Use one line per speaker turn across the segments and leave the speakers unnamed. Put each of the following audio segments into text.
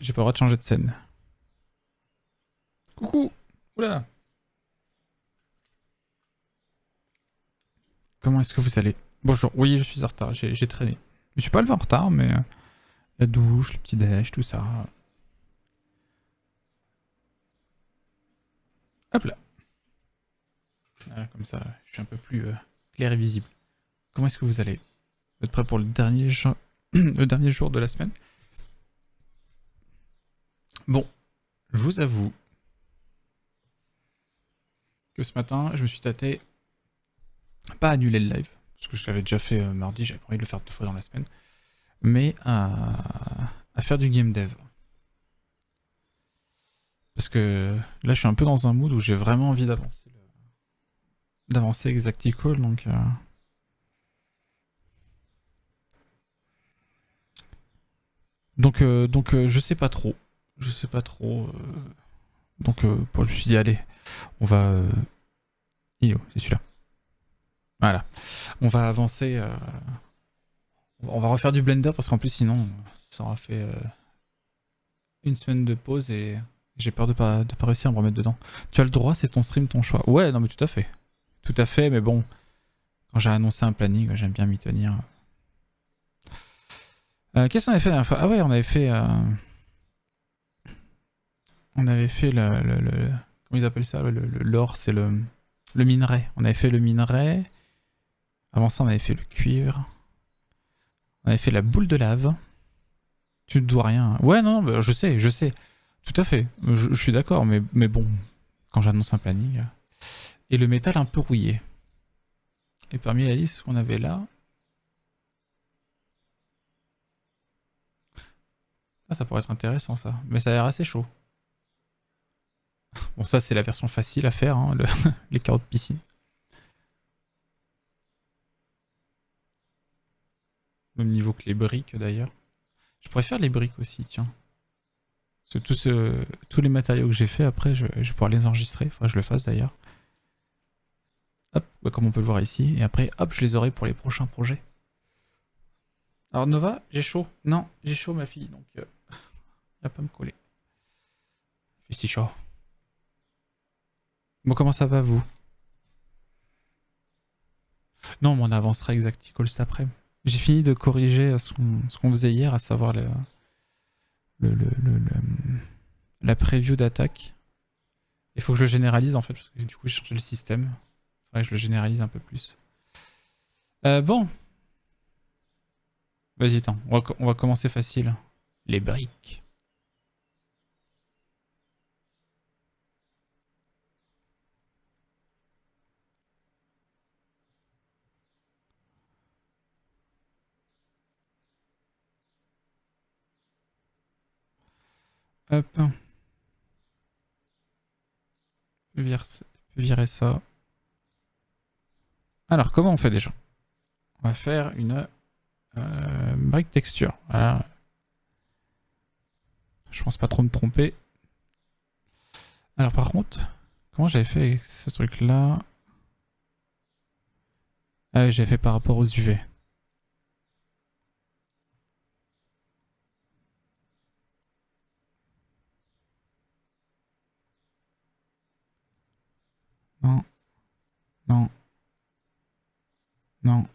J'ai pas le droit de changer de scène. Coucou. Oula. Comment est-ce que vous allez? Bonjour. Oui, je suis en retard. J'ai traîné. Je suis pas levé en retard, mais la douche, le petit déj, tout ça. Hop là. Voilà, comme ça, je suis un peu plus clair et visible. Comment est-ce que vous allez? Vous êtes prêts pour le dernier, le dernier jour de la semaine? Bon, je vous avoue que ce matin, je me suis tâté pas à annuler le live, parce que je l'avais déjà fait mardi, j'avais pas envie de le faire deux fois dans la semaine, mais à faire du game dev. Parce que là, je suis un peu dans un mood où j'ai vraiment envie d'avancer Exactical, donc je sais pas trop. Je sais pas trop. Bon, je me suis dit, allez, on va. Il est où? C'est celui-là. Voilà. On va avancer. On va refaire du Blender parce qu'en plus, sinon, ça aura fait une semaine de pause et j'ai peur de pas réussir à me remettre dedans. Tu as le droit, c'est ton stream, ton choix. Ouais, non, mais tout à fait. Tout à fait, mais bon, quand j'ai annoncé un planning, j'aime bien m'y tenir. Qu'est-ce qu'on avait fait la dernière fois? Ah ouais, on avait fait comment ils appellent ça? L'or, c'est le minerai. On avait fait le minerai. Avant ça, on avait fait le cuivre. On avait fait la boule de lave. Tu ne dois rien. Ouais, non, bah, je sais, je sais. Tout à fait. Je suis d'accord, mais bon, quand j'annonce un planning. Et le métal un peu rouillé. Et parmi la liste qu'on avait là. Ah, ça pourrait être intéressant ça. Mais ça a l'air assez chaud. Bon, ça, c'est la version facile à faire, hein, les carottes piscine. Même niveau que les briques d'ailleurs. Je pourrais faire les briques aussi, tiens. Parce que tous les matériaux que j'ai fait, après, je vais pouvoir les enregistrer. Faudrait que je le fasse d'ailleurs. Hop, bah, comme on peut le voir ici. Et après, hop, je les aurai pour les prochains projets. Alors Nova, j'ai chaud. Non, j'ai chaud ma fille, donc va pas me coller. Il fait si chaud. Bon, comment ça va vous? Non, mais on avancera Exactical cet après. J'ai fini de corriger ce qu'on faisait hier, à savoir la preview d'attaque. Il faut que je le généralise en fait, parce que du coup j'ai changé le système. Faudrait que je le généralise un peu plus. Bon, vas-y, attends, on va commencer facile. Les briques. Hop, virer ça. Alors, comment on fait déjà? On va faire une brique texture. Voilà. Je pense pas trop me tromper. Alors, par contre, comment j'avais fait avec ce truc-là? Ah oui, j'avais fait par rapport aux UV. Non, non, non.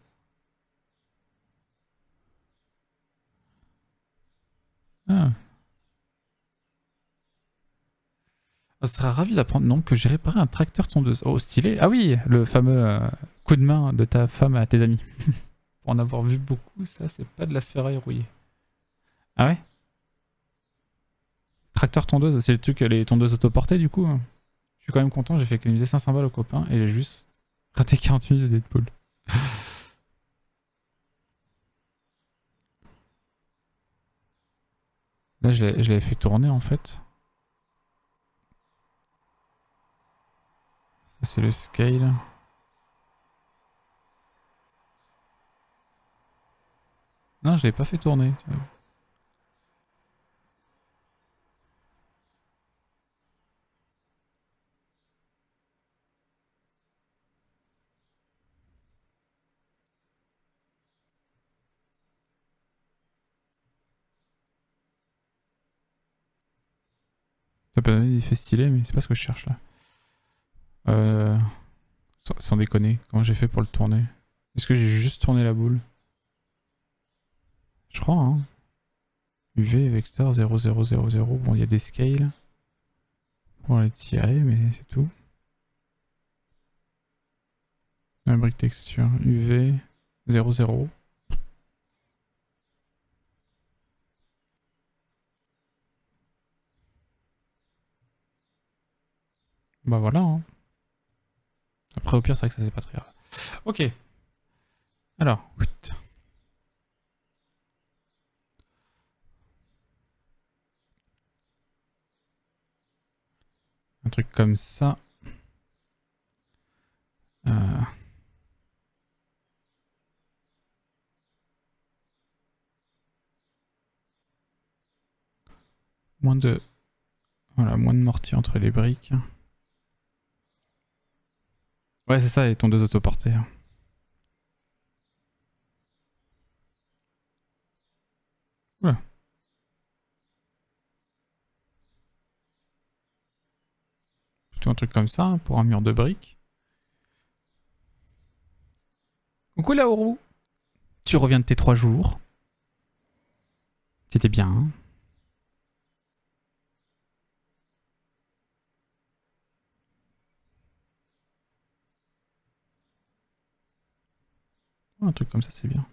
Ah. On sera ravi d'apprendre non, que j'ai réparé un tracteur tondeuse. Oh, stylé. Ah oui, le fameux coup de main de ta femme à tes amis. Pour en avoir vu beaucoup, ça, c'est pas de la ferraille rouillée. Ah ouais? Tracteur tondeuse, c'est le truc, les tondeuses autoportées, du coup. Je suis quand même content, j'ai fait économiser 500 balles aux copains et j'ai juste raté 40 minutes de Deadpool. Là, je l'avais fait tourner, en fait. Ça, c'est le scale. Non, je l'avais pas fait tourner. Ça peut donner des effets stylés, mais c'est pas ce que je cherche là. Euh... Sans déconner, comment j'ai fait pour le tourner? Est-ce que j'ai juste tourné la boule? Je crois, hein. UV, vecteur 0000. Bon, il y a des scales pour les tirer, mais c'est tout. La brique texture, UV 00. Bah voilà, hein. Après, au pire, c'est vrai que ça, c'est pas très grave. Ok. Alors, un truc comme ça. Moins de... Voilà, moins de mortier entre les briques. Ouais, c'est ça, et ton 2 autoportées. Voilà. Plutôt un truc comme ça, hein, pour un mur de briques. Coucou Laoru. Tu reviens de tes 3 jours. C'était bien, hein. Un truc comme ça, c'est bien.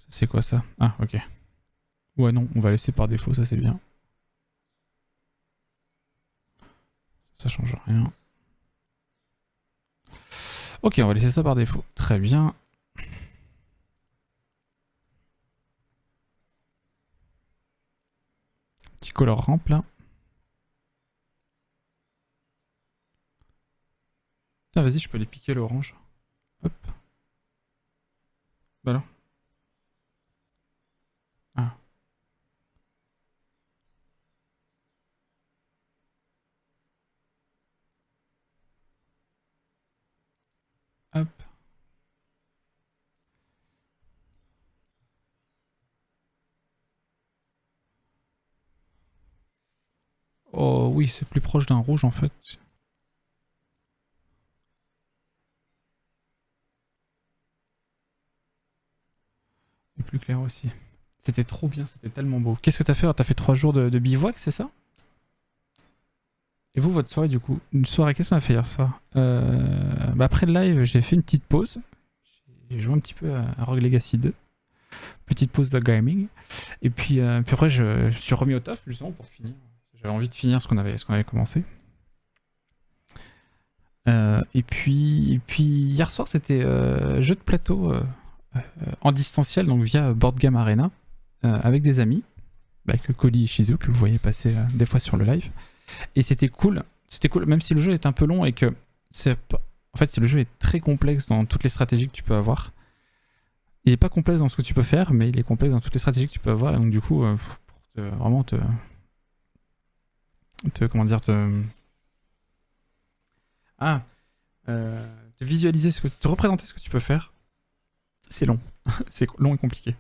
C'est quoi ça? Ah, ok. Ouais, non, on va laisser par défaut, ça c'est bien. Ça change rien. Ok, on va laisser ça par défaut. Très bien. Petit color ramp là. Ah, vas-y, je peux les piquer l'orange. Hop. Bah alors. Ah. Hop. Oh oui, c'est plus proche d'un rouge en fait. Et plus clair aussi. C'était trop bien, c'était tellement beau. Qu'est-ce que t'as fait? T'as fait 3 jours de bivouac, c'est ça? Et vous, votre soirée du coup? Une soirée, qu'est-ce qu'on a fait hier soir? Bah après le live, j'ai fait une petite pause. J'ai joué un petit peu à Rogue Legacy 2. Petite pause de gaming. Et puis après, je suis remis au taf justement pour finir. J'avais envie de finir ce qu'on avait commencé. Et puis hier soir, c'était jeu de plateau en distanciel, donc via Board Game Arena, avec des amis, avec Koli et Shizu, que vous voyez passer des fois sur le live. Et c'était cool, même si le jeu est un peu long et que en fait, le jeu est très complexe dans toutes les stratégies que tu peux avoir. Il est pas complexe dans ce que tu peux faire, mais il est complexe dans toutes les stratégies que tu peux avoir. Et donc du coup, pour vraiment comment dire, te visualiser te représenter ce que tu peux faire, c'est long. C'est long et compliqué.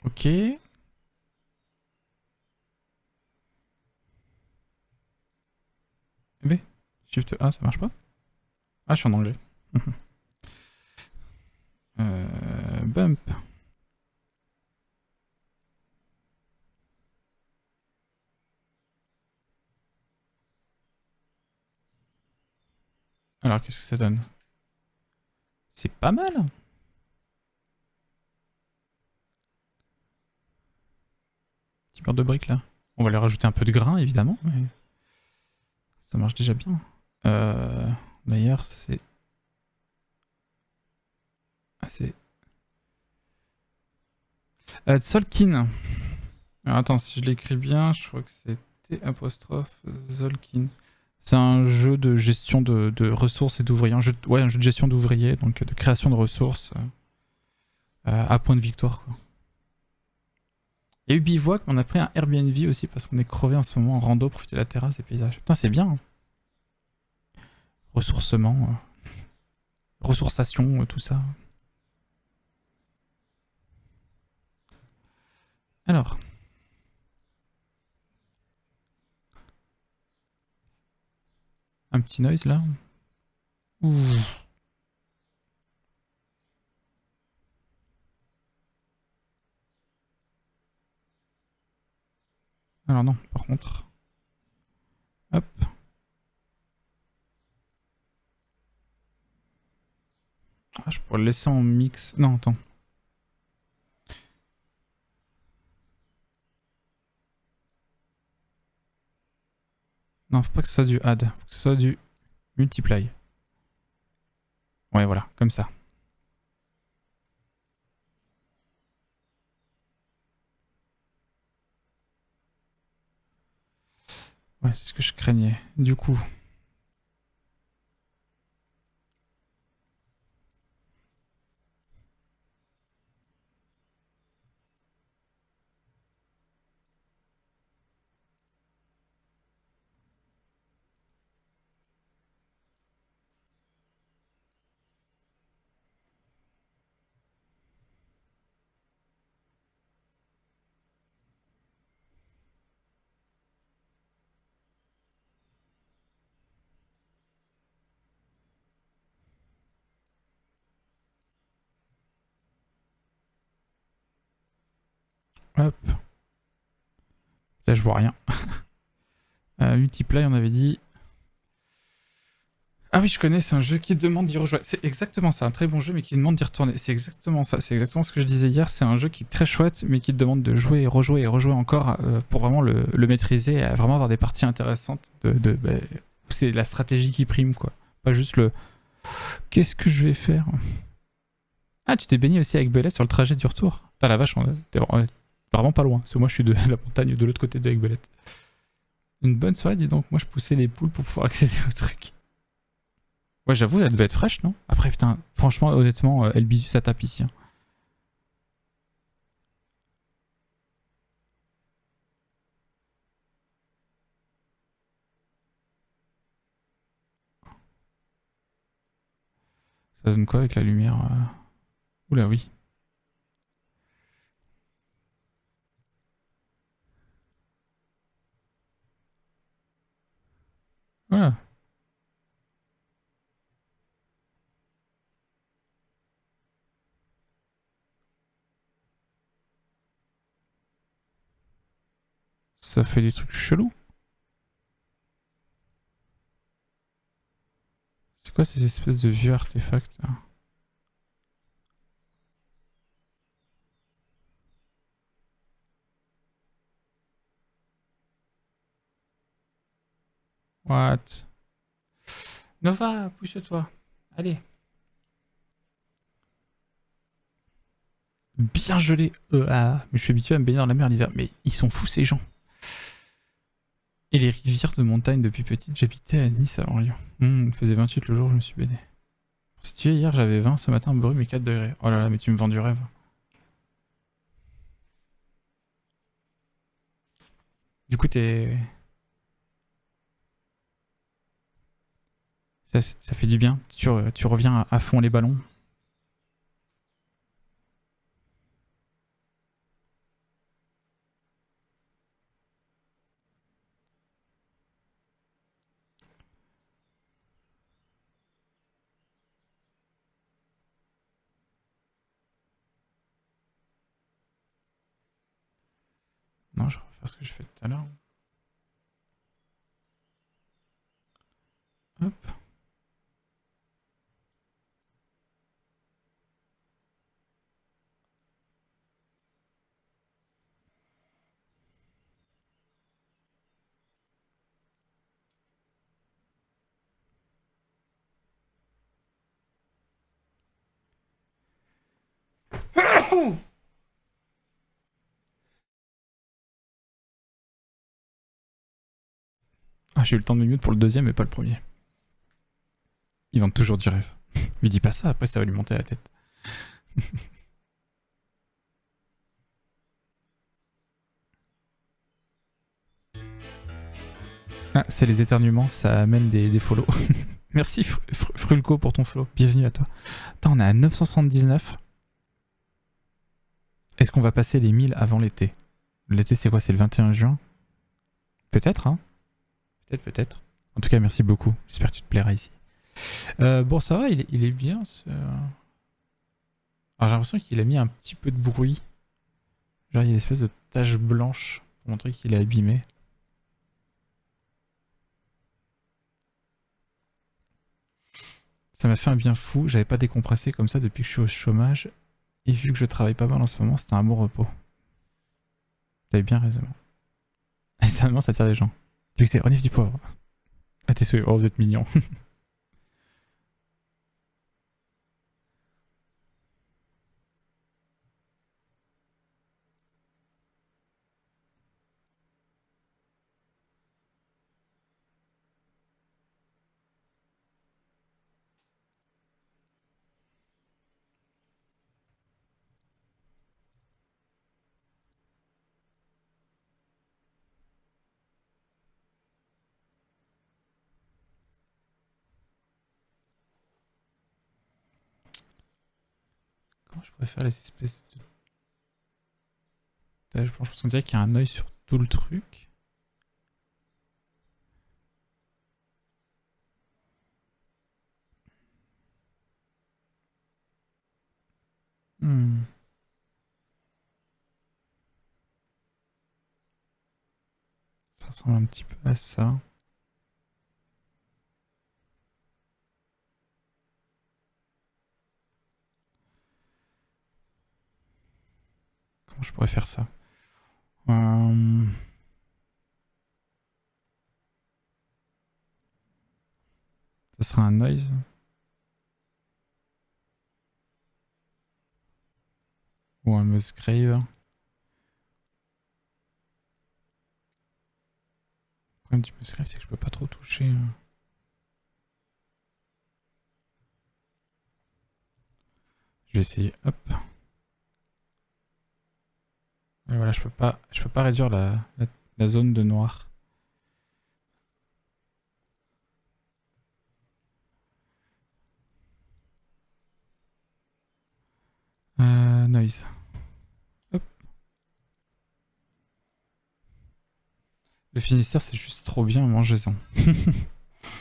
Ok. B. Shift A, ça marche pas? Ah, je suis en anglais. Bump. Alors, qu'est-ce que ça donne? C'est pas mal. Petit mur de briques là. On va lui rajouter un peu de grain évidemment, mais ça marche déjà bien. D'ailleurs, c'est. Ah, c'est. Zolkin. Alors, attends, si je l'écris bien, je crois que c'est T apostrophe Zolkin. C'est un jeu de gestion de ressources et d'ouvriers. Ouais, un jeu de gestion d'ouvriers, donc de création de ressources à point de victoire, quoi. Il y a eu Bivouac, mais on a pris un Airbnb aussi parce qu'on est crevé en ce moment en rando, profiter de la terrasse et paysages. Putain, c'est bien, hein. Ressourcement, ressourçation, tout ça. Alors. Un petit noise là. Ouh. Alors non, par contre. Hop. Ah, je pourrais le laisser en mix. Non, attends. Non, faut pas que ce soit du add. Faut que ce soit du multiply. Ouais, voilà, comme ça. Ouais, c'est ce que je craignais. Du coup. Hop. Là, je vois rien. Multiply, on avait dit. Ah oui, je connais, c'est un jeu qui demande d'y rejouer. C'est exactement ça, un très bon jeu, mais qui demande d'y retourner. C'est exactement ça, c'est exactement ce que je disais hier. C'est un jeu qui est très chouette, mais qui te demande de jouer et rejouer encore pour vraiment le maîtriser et vraiment avoir des parties intéressantes où c'est la stratégie qui prime, quoi. Pas juste le qu'est-ce que je vais faire. Ah, tu t'es baigné aussi avec Belette sur le trajet du retour. Putain, la vache, t'es vraiment pas loin. Parce que moi, je suis de la montagne de l'autre côté de avec Belette. Une bonne soirée, dis donc. Moi, je poussais les poules pour pouvoir accéder au truc. Ouais, j'avoue, elle devait être fraîche, non? Après, putain, franchement, honnêtement, elle bisu sa tape ici, hein. Ça donne quoi avec la lumière Oula, oui. Voilà. Ça fait des trucs chelous. C'est quoi ces espèces de vieux artefacts là? What? Nova, pousse-toi. Allez. Bien gelé. Mais je suis habitué à me baigner dans la mer l'hiver. Mais ils sont fous ces gens. Et les rivières de montagne depuis petite, j'habitais à Nice avant Lyon. Il faisait 28 le jour où je me suis baigné. Si tu es hier, j'avais 20, ce matin, brume et 4 degrés. Oh là là, mais tu me vends du rêve. Du coup, ça fait du bien. Tu reviens à fond les ballons. Non, je vais refaire ce que j'ai fait tout à l'heure. Hop. Ah, j'ai eu le temps de me mute pour le deuxième mais pas le premier. Il vend toujours du rêve. Lui dis pas ça, après ça va lui monter à la tête. Ah, c'est les éternuements, ça amène des follow. Merci Frulco pour ton follow, bienvenue à toi. Attends, on est à 979. Est-ce qu'on va passer les 1000 avant l'été? L'été c'est quoi? C'est le 21 juin? Peut-être, hein? Peut-être, peut-être. En tout cas, merci beaucoup. J'espère que tu te plairas ici. Bon, ça va, il est bien. Alors, j'ai l'impression qu'il a mis un petit peu de bruit. Genre, il y a une espèce de tache blanche pour montrer qu'il est abîmé. Ça m'a fait un bien fou. J'avais pas décompressé comme ça depuis que je suis au chômage. Et vu que je travaille pas mal en ce moment, c'était un bon repos. T'avais bien raison. Éternellement, ça tire les gens. Tu sais que c'est renifle du poivre. Ah, t'es souhait. Oh, vous êtes mignon. Comment je pourrais faire les espèces de taches blanches? Parce qu'on dirait qu'il y a un œil sur tout le truc. Hmm. Ça ressemble un petit peu à ça. Comment je pourrais faire ça? Euh, Ça sera un œil. Ou un Musgrave. Le problème du Musgrave, c'est que je peux pas trop toucher. Je vais essayer. Hop. Et voilà, je peux pas réduire la zone de noir. Noise. Hop. Le Finistère, c'est juste trop bien, mangez-en. Je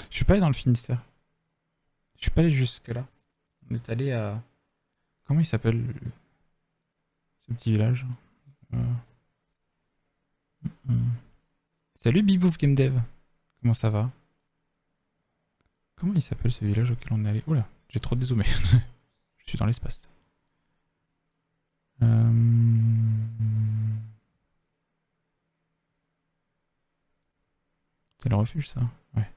suis pas allé dans le Finistère. Je suis pas allé jusque là. On est allé à... Comment il s'appelle ce petit village? Euh, hmm. Salut Bibouf Game Dev. Comment ça va? Comment il s'appelle ce village auquel on est allé? Oula, j'ai trop dézoomé. Je suis dans l'espace. C'est le refuge, ça? Ouais.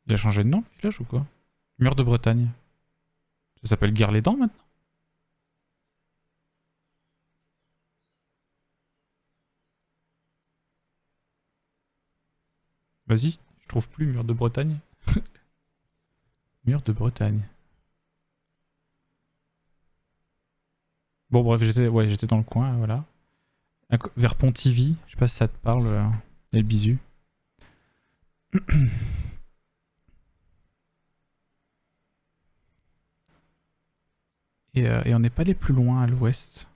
Il a changé de nom, le village, ou quoi? Mur de Bretagne. Ça s'appelle Guerre-les-Dents, maintenant? Vas-y, je trouve plus Mur de Bretagne. Mur de Bretagne. Bon, bref, j'étais dans le coin, voilà. Vers Pontivy, je sais pas si ça te parle, El Bisu. Et on n'est pas allé plus loin à l'ouest.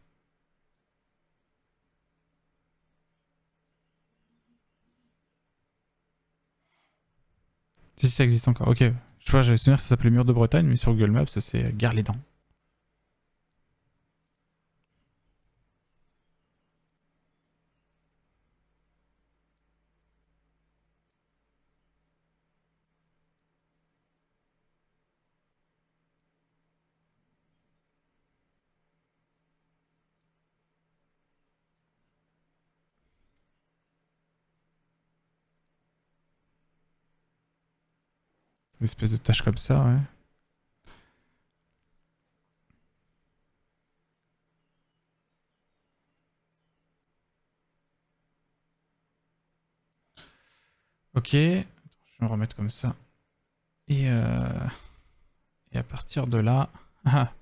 Si ça existe encore. Ok. Je vois, j'avais souvenir que ça s'appelait Mur de Bretagne, mais sur Google Maps, c'est Gare-les-Dents. Une espèce de tache comme ça, ouais. Ok. Je vais me remettre comme ça. Et à partir de là... Ah.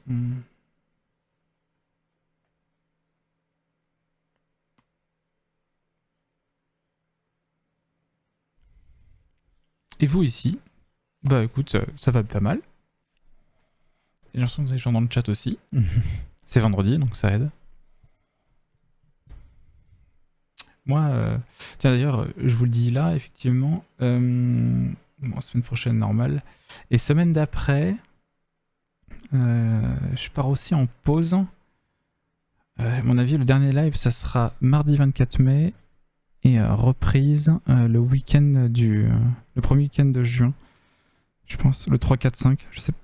Mm. Et vous ici? Bah écoute, ça va pas mal. J'ai l'impression que vous avez des gens dans le chat aussi. C'est vendredi, donc ça aide. Moi, tiens d'ailleurs, je vous le dis là, effectivement, bon, semaine prochaine, normal. Et semaine d'après, je pars aussi en pause. À mon avis, le dernier live, ça sera mardi 24 mai et reprise le week-end le premier week-end de juin. Je pense, le 3, 4, 5. Je sais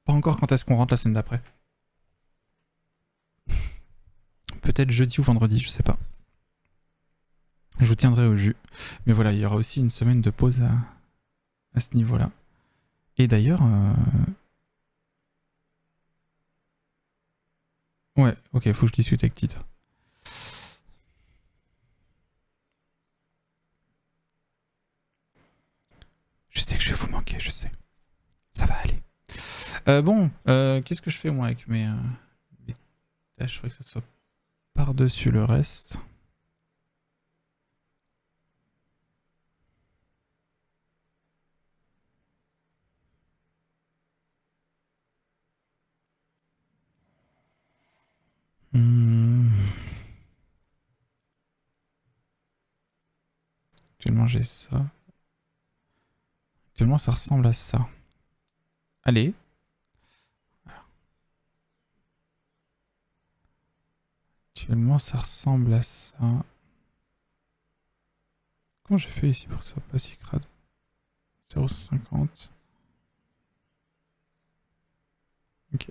pas encore quand est-ce qu'on rentre la semaine d'après. Peut-être jeudi ou vendredi, je sais pas. Je vous tiendrai au jus. Mais voilà, il y aura aussi une semaine de pause à ce niveau-là. Et d'ailleurs... Ouais, ok, faut que je discute avec Tita. Je sais que je vais vous manquer, je sais. Ça va aller. Bon, qu'est-ce que je fais moi avec mes tâches? Je ferais que ça soit par-dessus le reste. Actuellement j'ai ça. Actuellement ça ressemble à ça. Allez. Actuellement ça ressemble à ça. Comment j'ai fait ici pour que ça soit pas si crade? 0,50. Ok.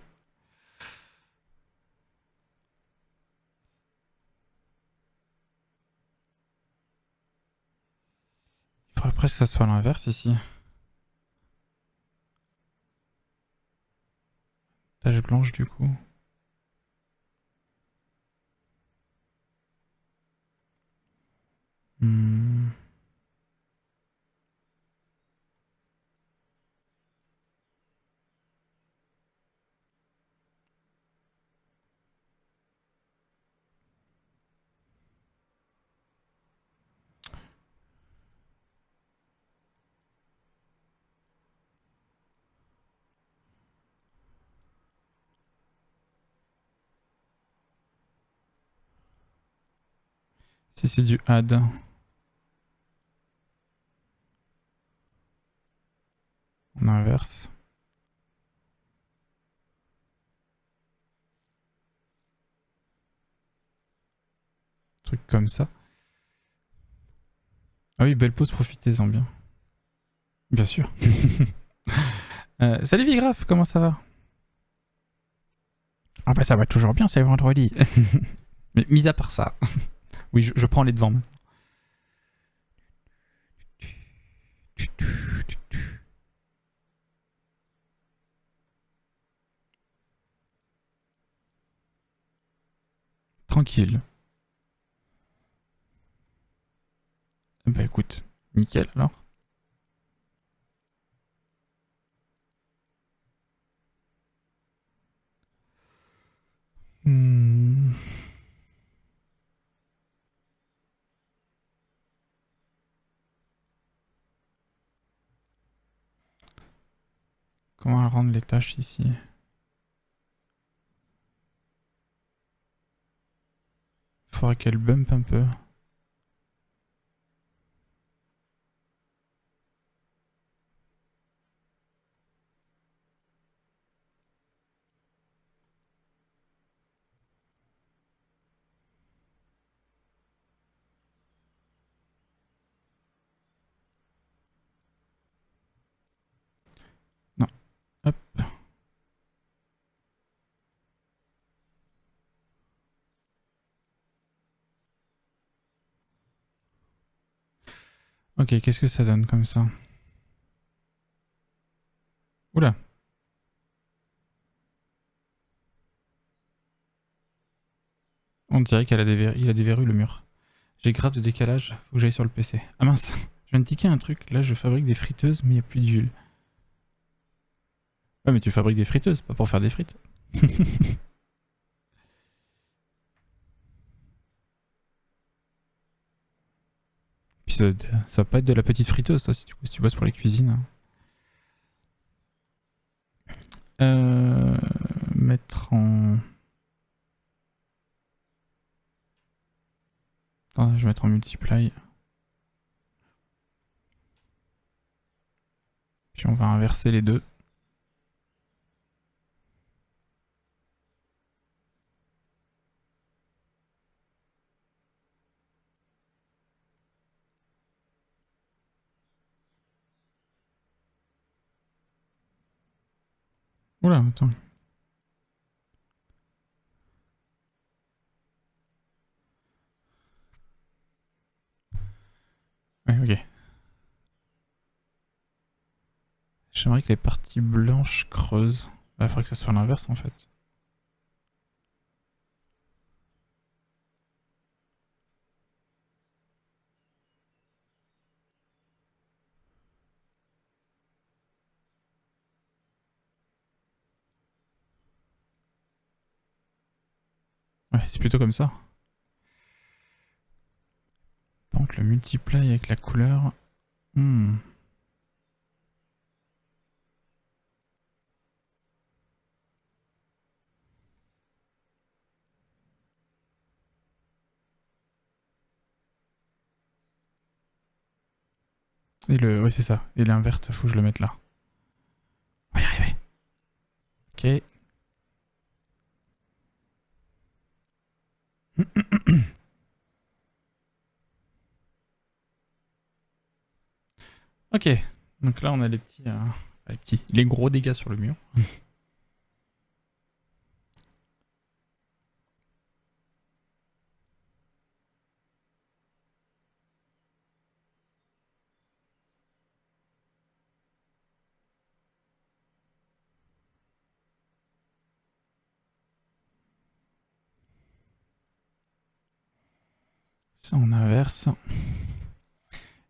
Il faudrait presque que ça soit à l'inverse ici. Tache blanche du coup. Si c'est du add. On inverse. Truc comme ça. Ah oui, belle pause, profitez-en bien. Bien sûr. Salut Vigraf, comment ça va? Ah bah ça va toujours bien, c'est vendredi. Mais mis à part ça. Oui, je prends les devants. Tranquille. Bah écoute, nickel alors. Comment rendre les tâches ici? Faudrait qu'elle bump un peu. Non. Hop. Ok, qu'est-ce que ça donne comme ça? Oula. On dirait qu'il a déverrouillé le mur. J'ai grave de décalage, faut que j'aille sur le PC. Ah mince, je viens de ticker un truc. Là, je fabrique des friteuses, mais il n'y a plus d'huile. Ouais, mais tu fabriques des friteuses, pas pour faire des frites. Puis ça va pas être de la petite friteuse, toi, si tu bosses pour les cuisines. Mettre en... Attends, je vais mettre en multiply. Puis on va inverser les deux. Oula, attends. Ouais, ok. J'aimerais que les parties blanches creusent. Il faudrait que ça soit l'inverse en fait. Ouais, c'est plutôt comme ça. Par contre, le multiply avec la couleur... Et le... Ouais, c'est ça. Et l'invert, faut que je le mette là. On va y arriver. Ok. Ok. Donc là, on a les petits... les gros dégâts sur le mur. Ça, on inverse.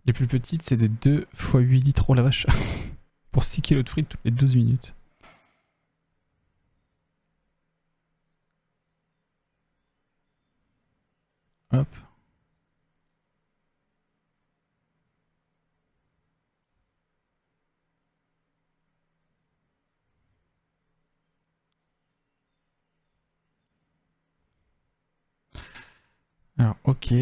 Les plus petites, c'est des 2 x 8 litres. Oh la vache. Pour 6 kilos de frites toutes les 12 minutes. Hop. Alors, ok.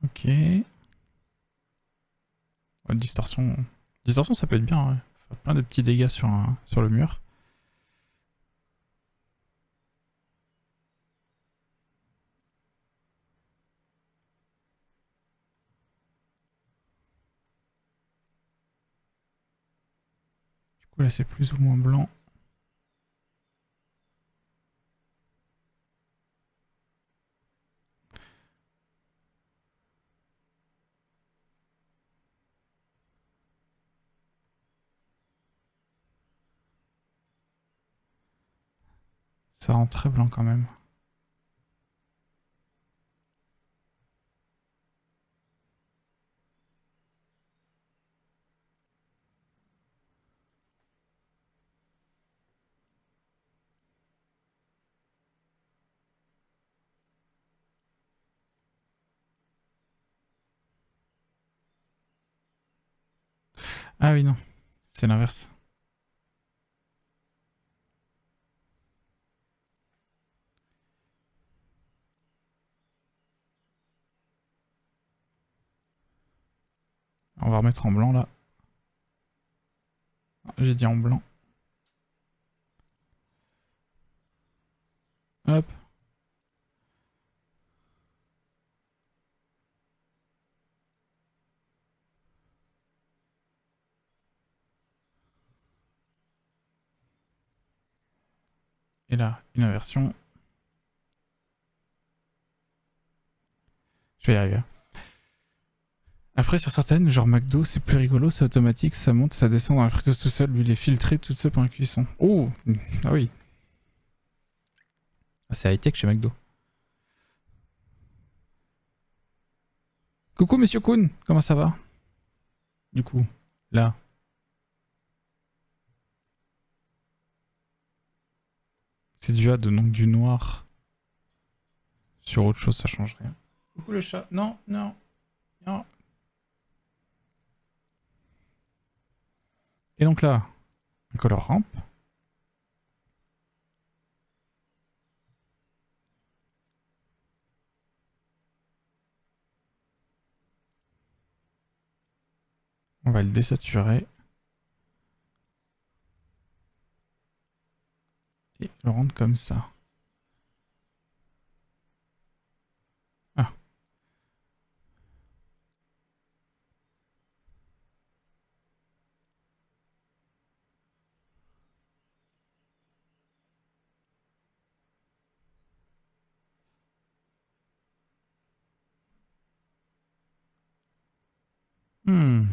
Ok. Ouais, distorsion. Distorsion, ça peut être bien, ouais. Faire plein de petits dégâts sur le mur. Du coup, là, c'est plus ou moins blanc. Ça rend très blanc quand même. Ah oui, non. C'est l'inverse. On va remettre en blanc, là. J'ai dit en blanc. Hop. Et là, une inversion. Je vais y arriver. Après, sur certaines, genre McDo, c'est plus rigolo, c'est automatique, ça monte, ça descend dans la friteuse tout seul, l'huile est filtrée toute seule pendant la cuisson. Oh. Ah oui. Ah, c'est high-tech chez McDo. Coucou Monsieur Kuhn, comment ça va? Du coup, là. C'est du A de donc du noir. Sur autre chose, ça change rien. Coucou le chat. Non, non, non. Et donc là, un color ramp. On va le désaturer. Et le rendre comme ça. Ah. Hmm.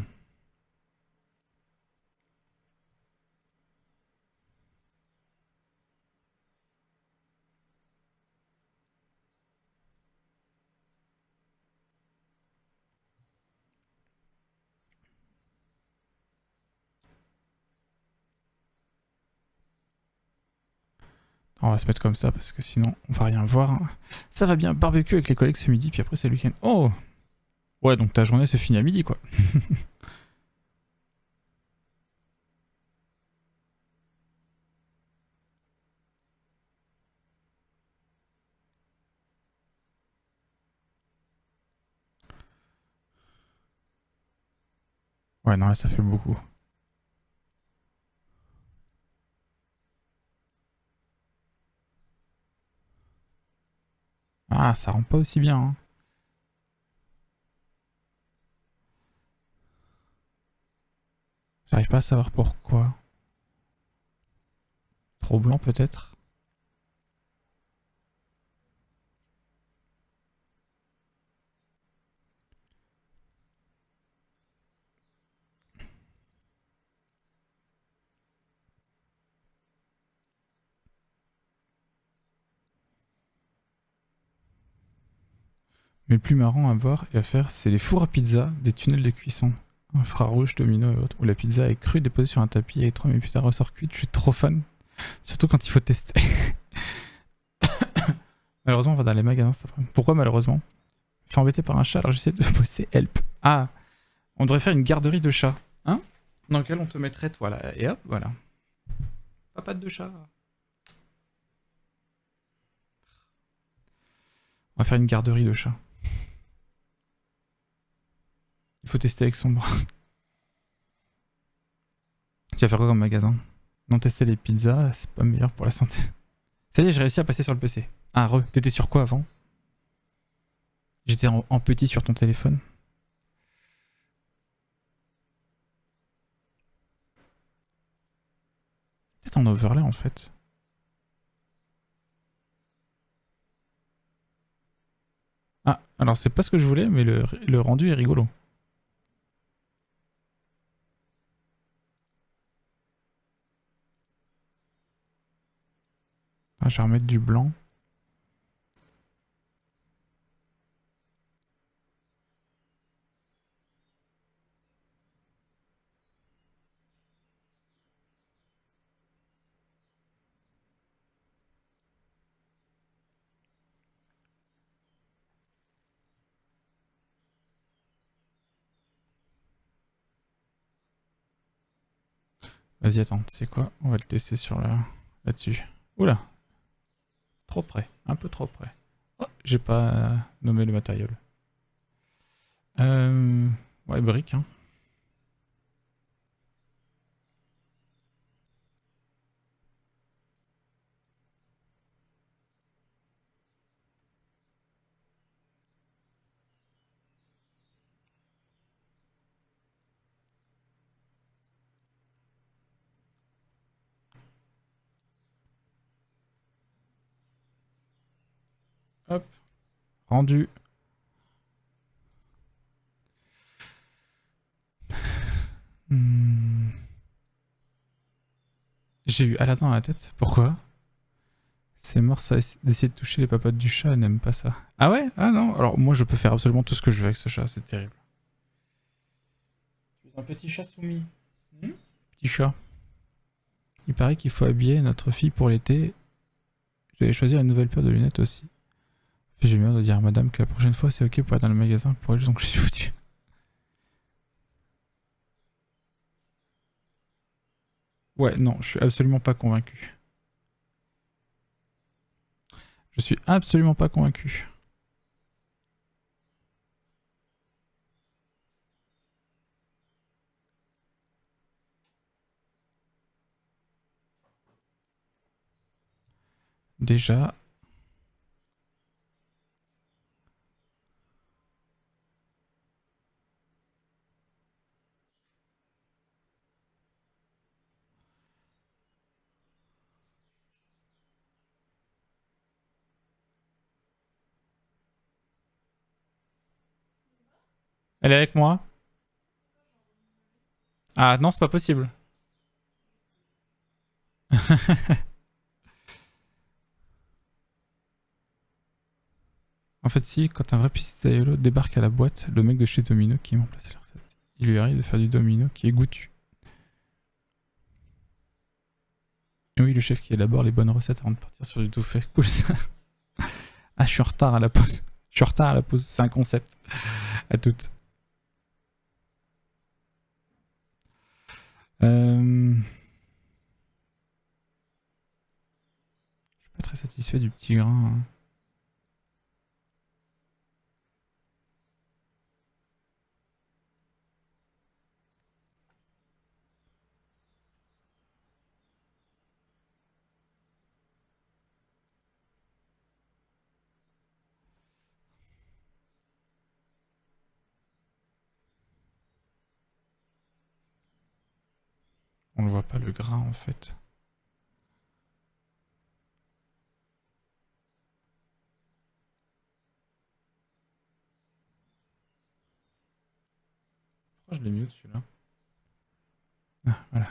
On va se mettre comme ça parce que sinon on va rien voir. Ça va bien, barbecue avec les collègues ce midi, puis après c'est le week-end. Oh. Ouais, donc ta journée se finit à midi quoi. Ouais, non, là ça fait beaucoup. Ah, ça rend pas aussi bien. Hein. J'arrive pas à savoir pourquoi. Trop blanc peut-être. Mais le plus marrant à voir et à faire, c'est les fours à pizza des tunnels de cuisson. Infrarouge, domino et autres. Où la pizza est crue, déposée sur un tapis et 3 minutes plus tard ressort cuite. Je suis trop fan. Surtout quand il faut tester. Malheureusement, on va dans les magasins cet après-midi. Pourquoi malheureusement? Je suis embêté par un chat alors j'essaie de bosser help. Ah, on devrait faire une garderie de chats. Hein? Dans lequel on te mettrait, voilà. Et hop, voilà. Pas patte de chat. On va faire une garderie de chats. Il faut tester avec son bras. Tu vas faire quoi comme magasin? Non, tester les pizzas, c'est pas meilleur pour la santé. Ça y est, j'ai réussi à passer sur le PC. Ah, t'étais sur quoi avant? J'étais en petit sur ton téléphone. Peut-être en overlay en fait. Ah, alors c'est pas ce que je voulais, mais le rendu est rigolo. Ah, je vais remettre du blanc. Vas-y, attends, tu sais quoi? On va le tester sur là-dessus. Oula, trop près, un peu trop près. Oh, j'ai pas nommé le matériel. Euh... Ouais, brique, hein. Hop. Rendu. J'ai eu Aladdin dans la tête. Pourquoi? C'est mort ça d'essayer de toucher les papates du chat, elle n'aime pas ça. Ah ouais? Ah non. Alors moi je peux faire absolument tout ce que je veux avec ce chat, c'est terrible. Tu es un petit chat soumis. Petit chat. Il paraît qu'il faut habiller notre fille pour l'été. Je vais choisir une nouvelle paire de lunettes aussi. J'ai mieux de dire à madame que la prochaine fois c'est ok pour aller dans le magasin pour elle, donc je suis foutu. Ouais, non, je suis absolument pas convaincu. Je suis absolument pas convaincu. Déjà. Elle est avec moi? Ah non, c'est pas possible. En fait, si, quand un vrai pizzaiolo débarque à la boîte, le mec de chez Domino qui met en place la recette, il lui arrive de faire du Domino qui est goûtu. Et oui, le chef qui élabore les bonnes recettes avant de partir sur du tout fait. Cool ça. Ah, je suis en retard à la pause. Je suis en retard à la pause, c'est un concept. À toutes. Je suis pas très satisfait du petit grain. Hein. On le voit pas le grain en fait. Pourquoi je l'ai mis au-dessus là? Ah, voilà.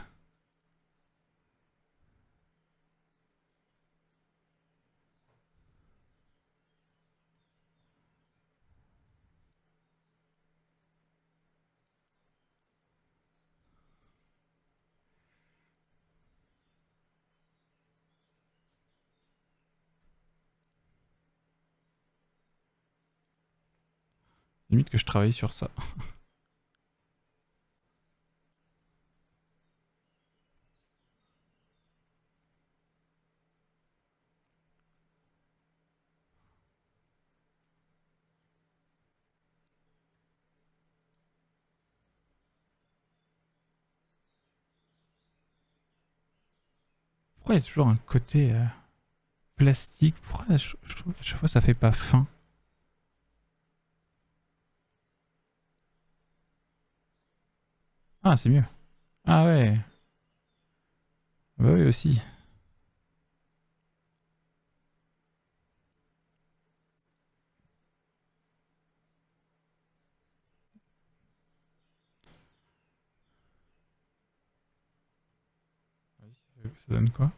Limite que je travaille sur ça. Pourquoi il y a toujours un côté plastique? Pourquoi je trouve qu'à chaque fois ça fait pas fin? Ah, c'est mieux. Ah ouais. Bah oui aussi. Ça donne quoi?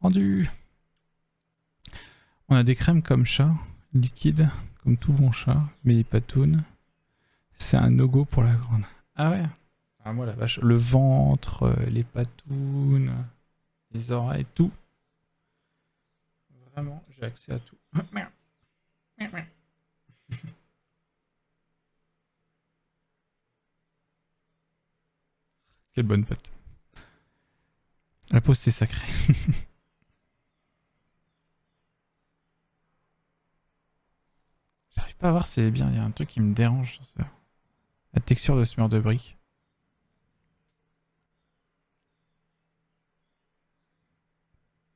Rendu. On a des crèmes comme chat, liquides, comme tout bon chat, mais les patounes, c'est un no-go pour la grande. Ah ouais? Ah moi la vache, le ventre, les patounes, les oreilles, tout. Vraiment, j'ai accès à tout. Quelle bonne patte. La pause c'est sacré. J'arrive pas à voir si elle est bien, il y a un truc qui me dérange sur ça. La texture de ce mur de briques.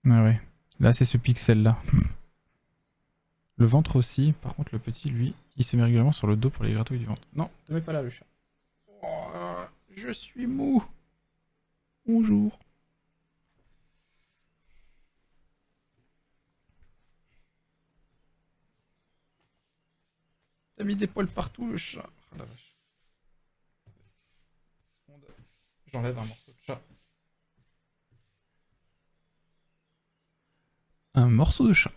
Ah ouais. Là c'est ce pixel là. Le ventre aussi, par contre le petit lui, il se met régulièrement sur le dos pour les gratouilles du ventre. Non, te mets pas là le chat. Oh, je suis mou. Bonjour. T'as mis des poils partout, le chat. Oh la vache. J'enlève un morceau de chat. Un morceau de chat.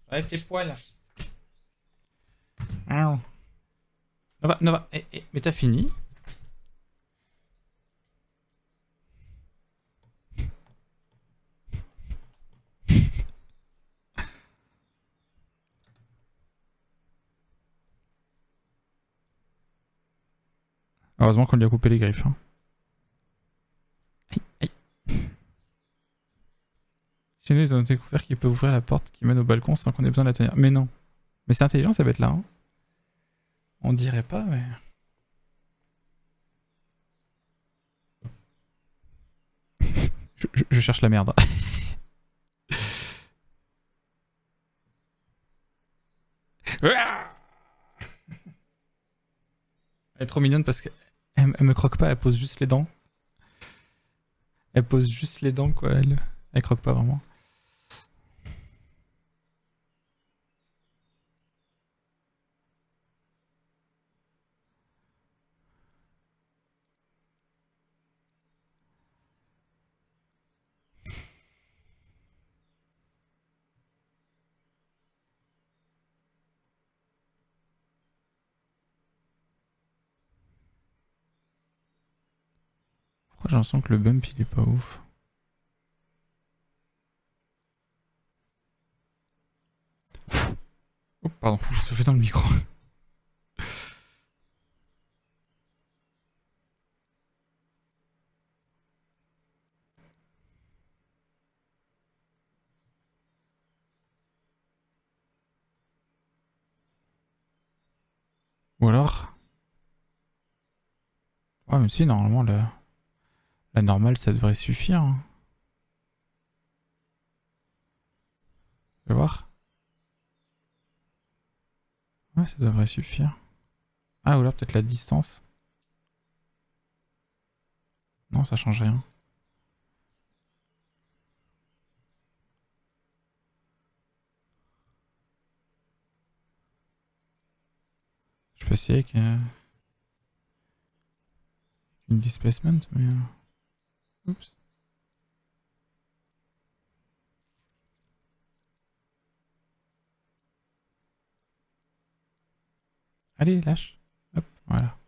Enlève tes poils. Ah. Nova, Nova, mais t'as fini? Heureusement qu'on lui a coupé les griffes. Hein. Aïe, aïe. Chez nous, ils ont découvert qu'ils peuvent ouvrir la porte qui mène au balcon sans qu'on ait besoin de la tenir. Mais non. Mais c'est intelligent, ça va être là. Hein. On dirait pas, mais... Je cherche la merde. Elle est trop mignonne parce qu'elle elle me croque pas, elle pose juste les dents. Elle pose juste les dents, quoi. Elle croque pas vraiment. Pourquoi j'ai l'impression que le bump il est pas ouf? Oh, pardon, j'ai soufflé dans le micro. Ou alors... Ouais, mais si, normalement, la normale, ça devrait suffire. Hein. Tu vas voir. Ouais, ça devrait suffire. Ah, ou alors peut-être la distance. Non, ça change rien. Je peux essayer avec une displacement, mais... Oups. Allez, lâche. Hop, voilà.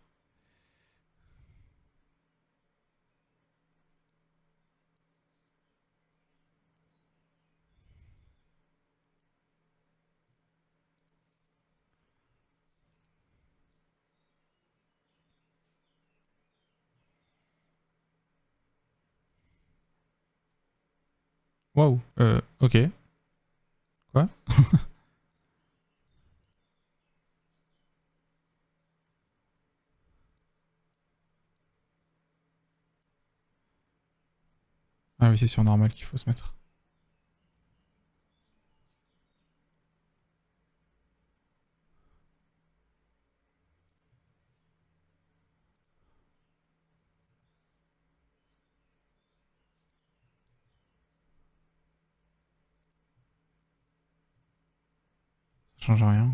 Waouh. Ok. Quoi? Ah oui, c'est sur normal qu'il faut se mettre. Ça change rien.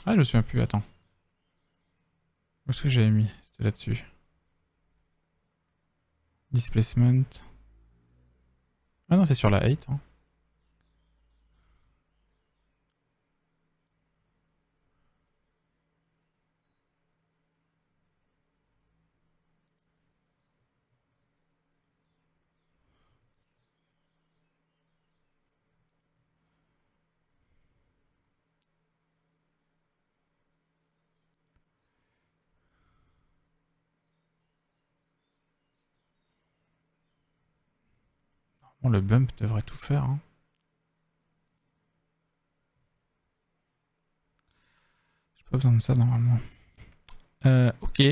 Ah, je me souviens plus, attends. Où est-ce que j'avais mis? C'était là-dessus. Displacement. Ah non, c'est sur la 8. Hein. Bon, le bump devrait tout faire. Hein. J'ai pas besoin de ça normalement. Ok.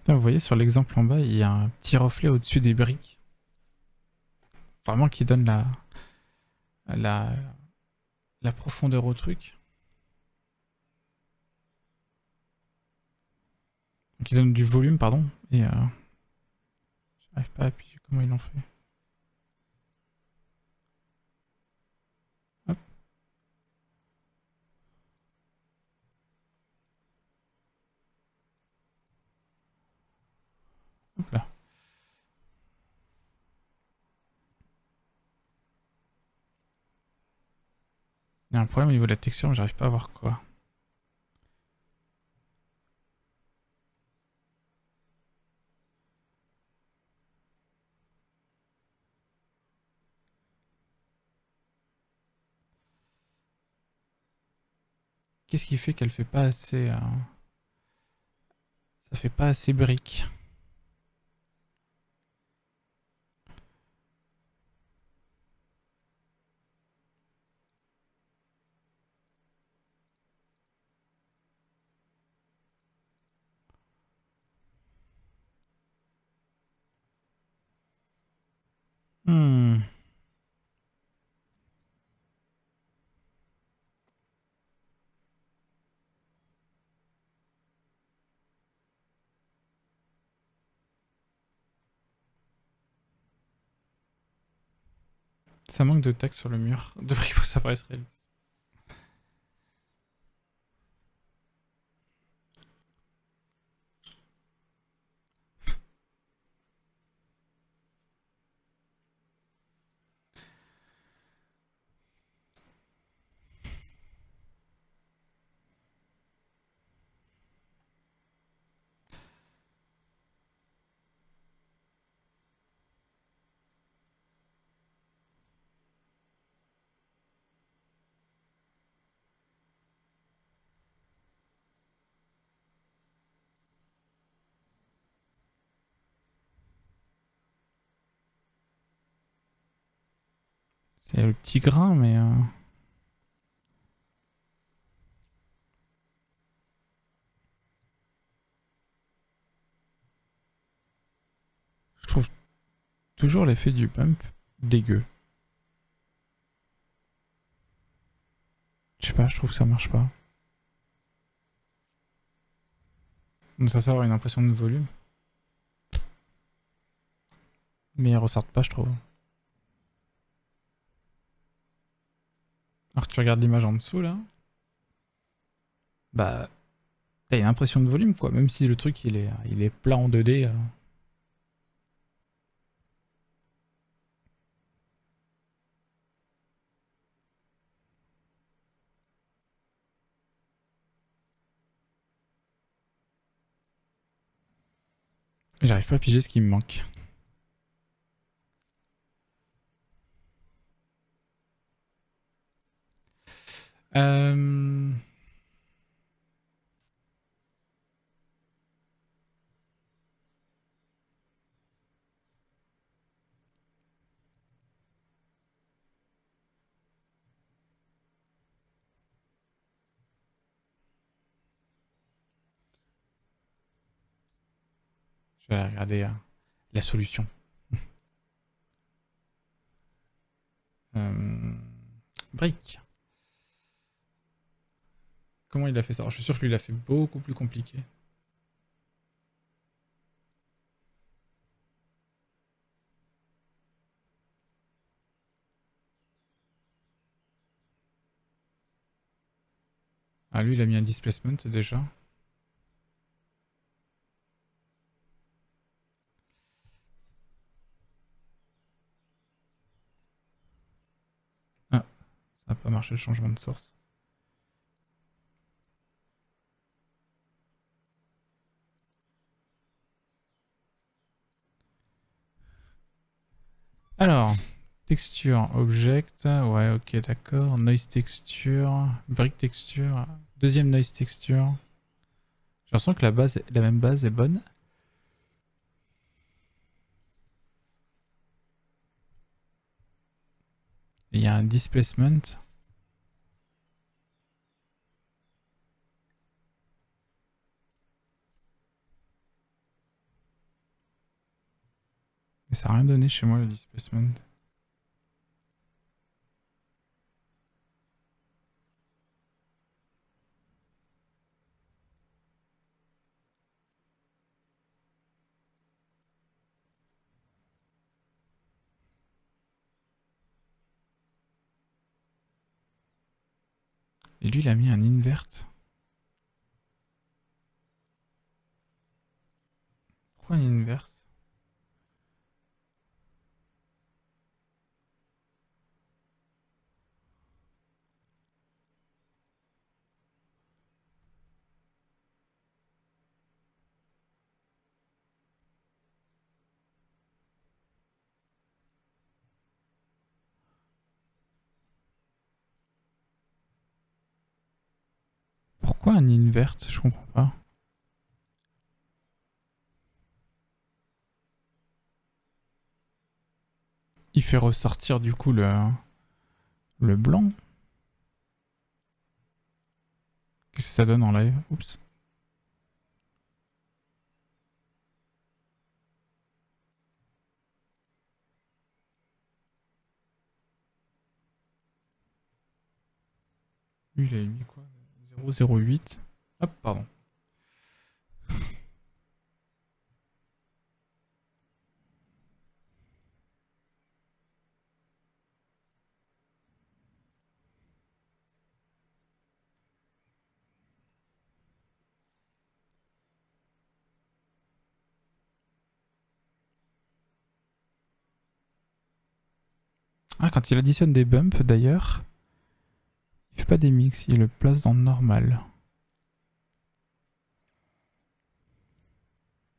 Putain, vous voyez sur l'exemple en bas, il y a un petit reflet au-dessus des briques. Vraiment qui donne la, la profondeur au truc. Qui donne du volume, pardon. Et j'arrive pas à appuyer. Comment ils l'ont fait? Hop. Hop là. Il y a un problème au niveau de la texture, mais j'arrive pas à voir quoi. Qu'est-ce qui fait qu'elle fait pas assez... ça fait pas assez briques. Hmm. Ça manque de tac sur le mur. De briques pour que ça paraisse réaliste. C'est le petit grain, mais... je trouve toujours l'effet du bump dégueu. Je sais pas, je trouve que ça marche pas. Donc ça sert à une impression de volume. Mais ils ressortent pas, je trouve. Alors que tu regardes l'image en dessous, là. Bah... t'as une impression de volume, quoi. Même si le truc, il est plat en 2D. J'arrive pas à piger ce qui me manque. Euh... Je vais regarder la solution. Euh... Brick. Comment il a fait ça? Alors, je suis sûr que lui, il l'a fait beaucoup plus compliqué. Ah, lui, il a mis un displacement déjà. Ah, ça n'a pas marché le changement de source. Alors, texture, object, ouais, ok, d'accord. Noise texture, brick texture, deuxième noise texture. J'ai l'impression que la même base est bonne. Il y a un displacement. Mais ça a rien donné chez moi le displacement. Et lui, il a mis un invert. Pourquoi un invert? Pourquoi un invert? Je comprends pas. Il fait ressortir du coup le blanc. Qu'est-ce que ça donne en live? Oups. Lui, il a mis quoi? 0,08. Hop, pardon. Ah, quand il additionne des bumps d'ailleurs, il fait pas des mix, il le place dans normal.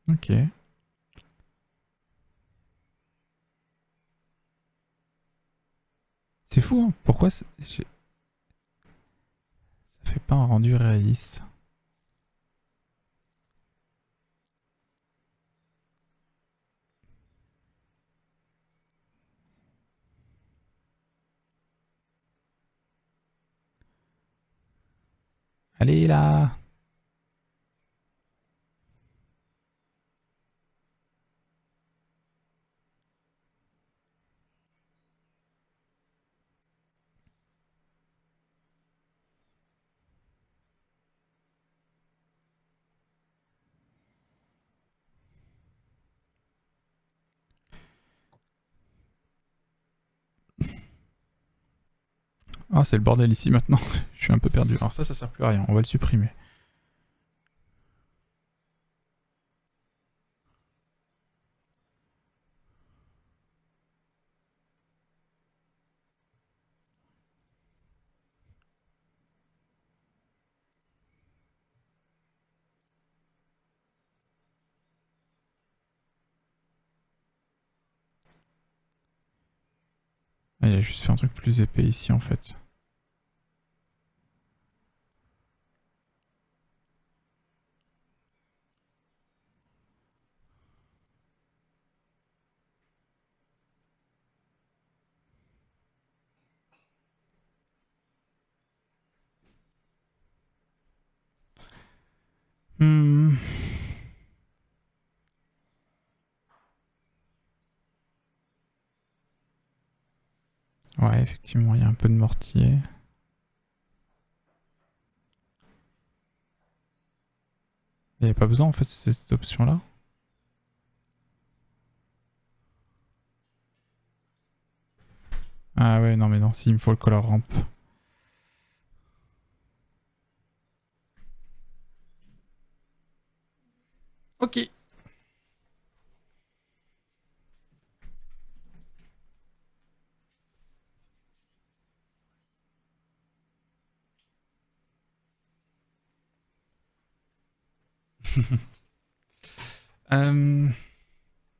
Ok. C'est fou, hein. Pourquoi ça fait pas un rendu réaliste? Allez là! Ah, c'est le bordel ici maintenant. Je suis un peu perdu. Alors ça sert plus à rien. On va le supprimer. Ah, il a juste fait un truc plus épais ici en fait. Hmm. Ouais, effectivement, il y a un peu de mortier. Il n'y avait pas besoin en fait de cette option-là. Ah ouais, non mais non, si, il me faut le color ramp. Ok.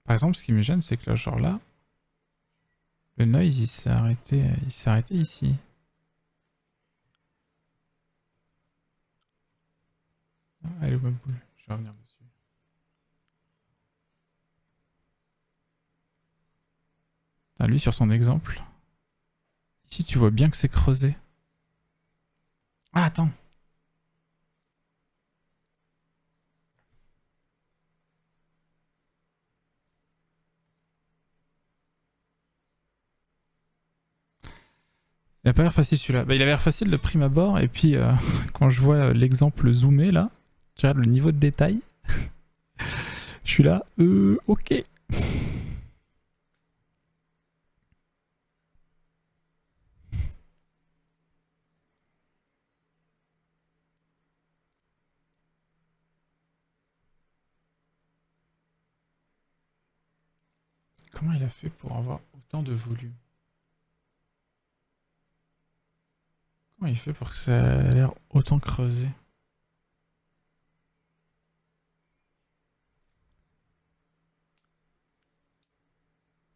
Par exemple, ce qui me gêne, c'est que là, genre là, le noise il s'est arrêté ici. Allez, ma boule, je vais revenir dessus. Ah, lui, sur son exemple. Ici, tu vois bien que c'est creusé. Ah, attends. Il a pas l'air facile celui-là. Bah, il avait l'air facile de prime abord, et puis quand je vois l'exemple zoomé là, tu regardes le niveau de détail, je suis là, ok. Comment il a fait pour avoir autant de volume? Comment il fait pour que ça ait l'air autant creusé?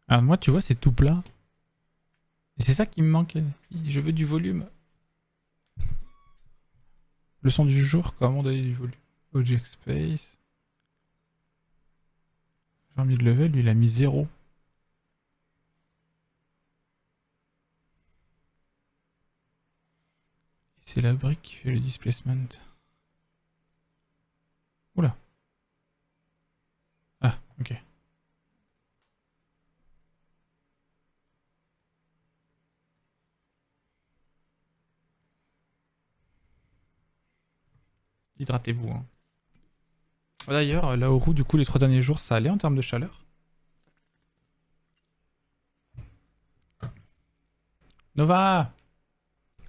Ah, moi, tu vois, c'est tout plat. Et c'est ça qui me manque. Je veux du volume. Leçon du jour, comment donner du volume? Object Space. J'ai mis de level, lui, il a mis 0. Et c'est la brique qui fait le displacement. Oula. Ah, ok. Hydratez-vous. Hein. D'ailleurs, là au roux, du coup, les 3 derniers jours, ça allait en termes de chaleur? Nova!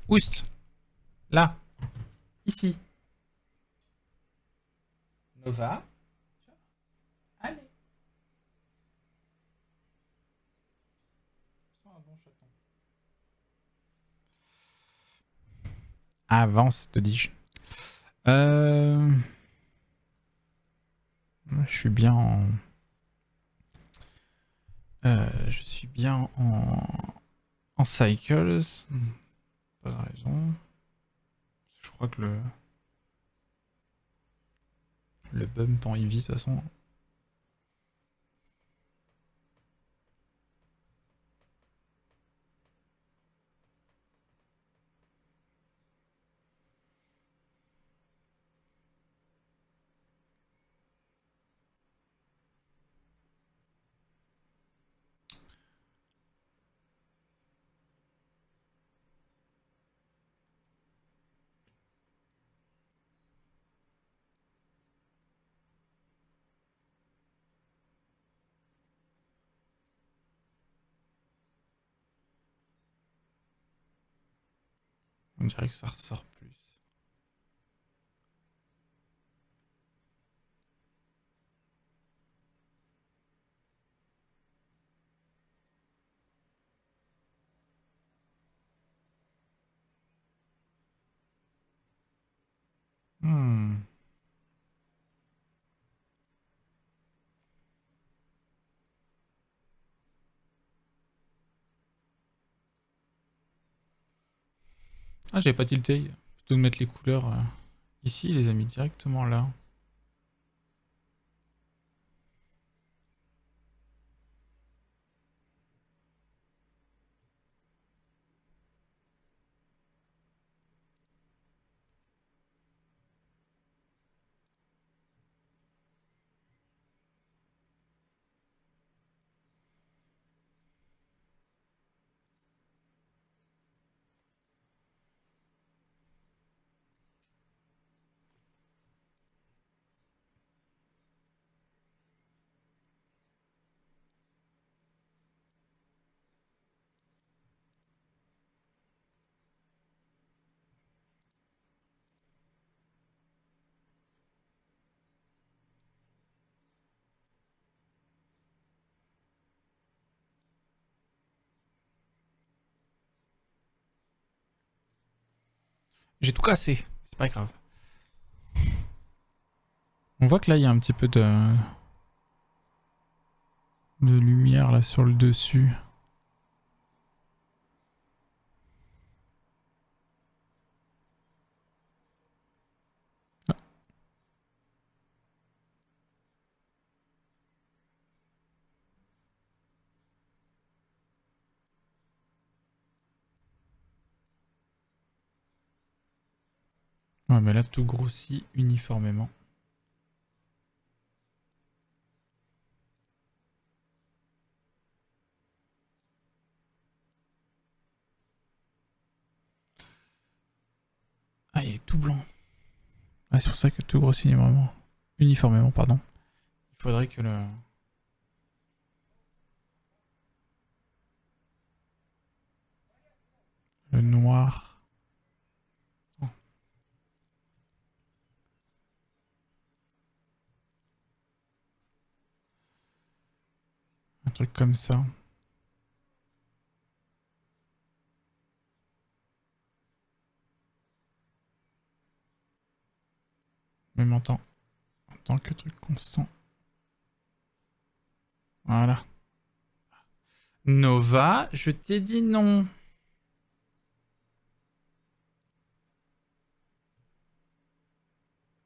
Oust! Là! Ici! Nova? Allez! Sois un bon chaton. Avance, te dis-je. Je suis bien en... je suis bien en cycles. Pas de raison. Je crois que le bump en Eevee, de toute façon. On dirait que ça ressort plus. Hmm. Ah, j'avais pas tilté. Plutôt de mettre les couleurs ici, il les a mis directement là. J'ai tout cassé. C'est pas grave. On voit que là, il y a un petit peu de lumière là sur le dessus. Ah. Ouais, mais là, tout grossit uniformément. Ah, il est tout blanc. Ah, c'est pour ça que tout grossit vraiment. Uniformément, pardon. Il faudrait que le noir... Oh. Un truc comme ça. Même en tant que truc constant. Voilà. Nova, je t'ai dit non.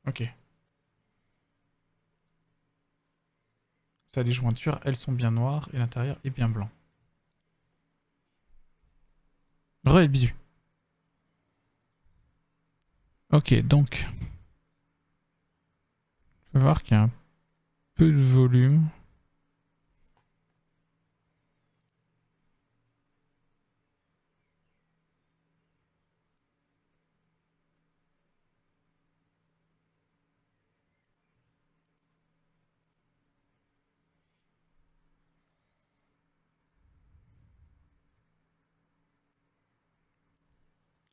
Ok. Ça, les jointures, elles sont bien noires et l'intérieur est bien blanc. Re, bisous. Ok, donc... On va voir qu'il y a un peu de volume.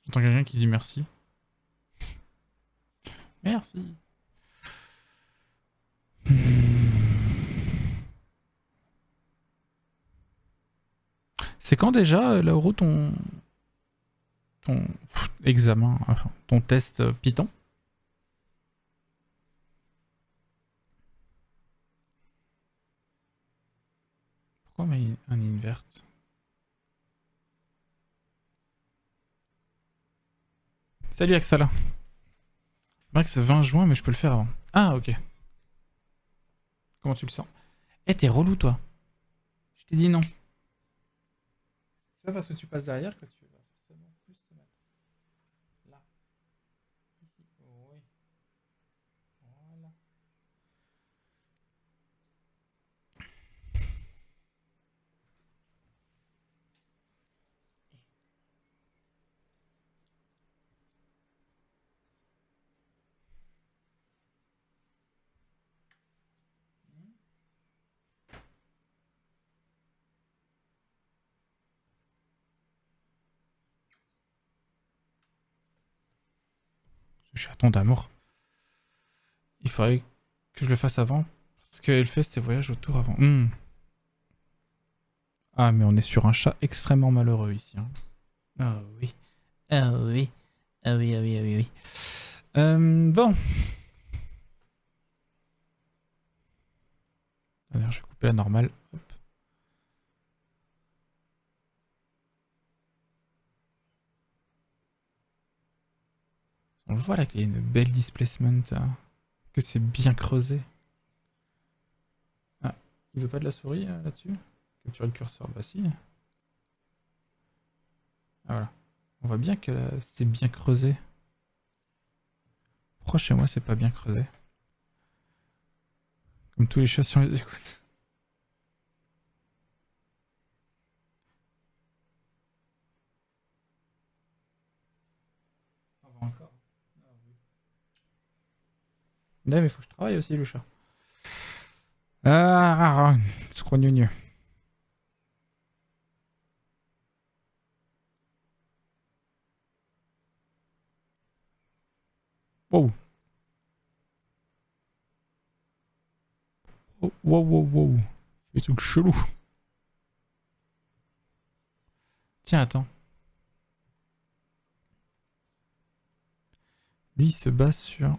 J'entends quelqu'un qui dit merci. Merci. C'est quand déjà, Lauro, ton examen, enfin, ton test Python? Pourquoi on met un invert? Salut Axala. Max, 20 juin, mais je peux le faire avant. Ah, ok. Comment tu le sens? Eh, t'es relou, toi. Je t'ai dit non. C'est pas parce que tu passes derrière que tu vas forcément plus te mettre là. Ici. Oui. Voilà. Ce chaton d'amour. Il faudrait que je le fasse avant. Parce qu'elle fait ses voyages autour avant. Ah, mais on est sur un chat extrêmement malheureux ici. Hein. Ah oui. Ah oui. Ah oui, ah oui, ah oui, oui. Bon. D'ailleurs, je vais couper la normale. Hop. On le voit là qu'il y a une belle displacement. Hein, que c'est bien creusé. Ah, il veut pas de la souris là-dessus? Capturer le curseur, bah si. Ah voilà. On voit bien que c'est bien creusé. Pourquoi chez moi c'est pas bien creusé? Comme tous les chats si on les écoute. On va encore. Ouais, mais faut que je travaille aussi le chat. Ah, scrogneux. Wow. Oh, wow, wow, wow. Des trucs chelous. Tiens, attends. Lui, il se base sur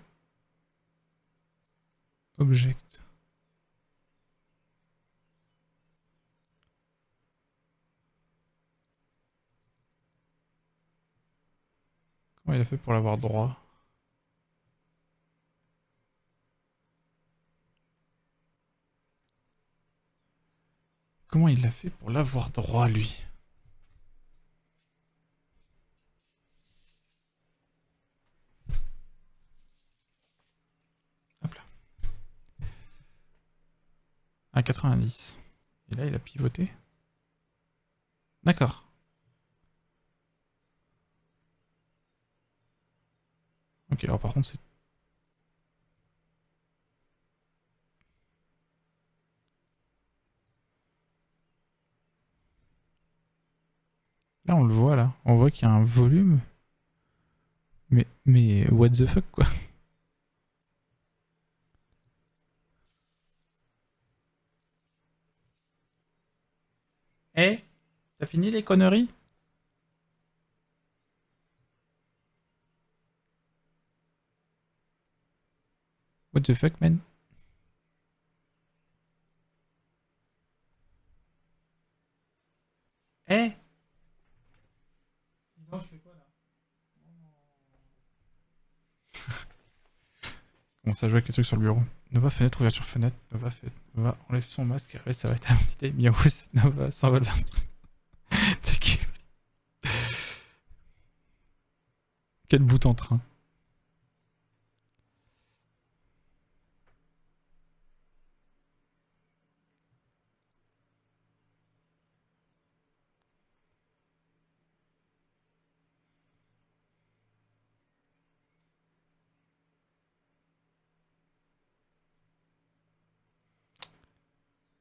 Object. Comment il a fait pour l'avoir droit? Comment il l'a fait pour l'avoir droit, lui? Hop là. À 90. Et là, il a pivoté. D'accord. Ok, alors par contre, c'est... Là, on le voit, là. On voit qu'il y a un volume. Mais what the fuck, quoi. Eh, t'as fini les conneries? What the fuck, man? Eh? Non, je fais quoi là? Commence à jouer avec les trucs sur le bureau. Nova, fenêtre, ouverture, fenêtre. Nova enlève son masque et réveille sa vraie identité. Miaous, Nova s'envole vers le truc. T'es qui? Quel bout en train.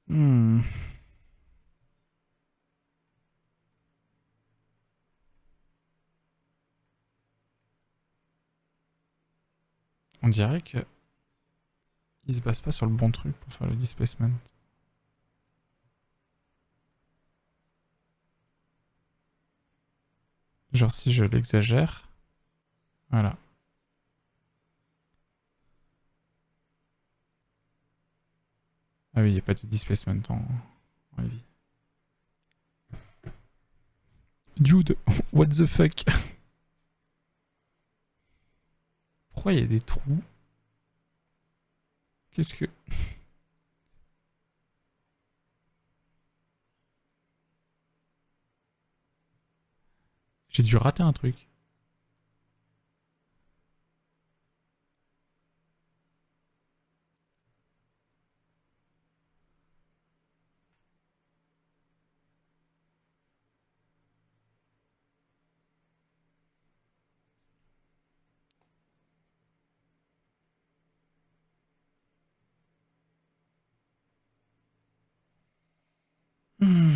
Hmm. On dirait que il se base pas sur le bon truc pour faire le displacement. Genre si je l'exagère. Voilà. Ah oui, il n'y a pas de displacement en heavy. Dude, what the fuck? Pourquoi il y a des trous? Qu'est-ce que... J'ai dû rater un truc. Hmm.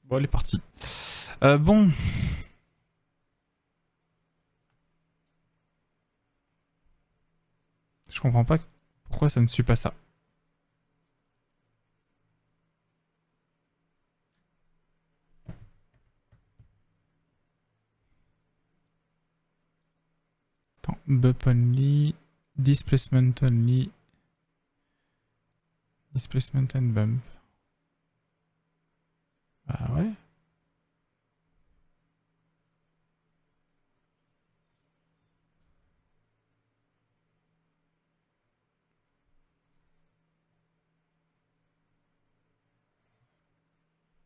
Bon, elle est partie. Bon. Je comprends pas pourquoi ça ne suit pas ça. Attends, bump only, displacement only, displacement and bump. Bah ouais.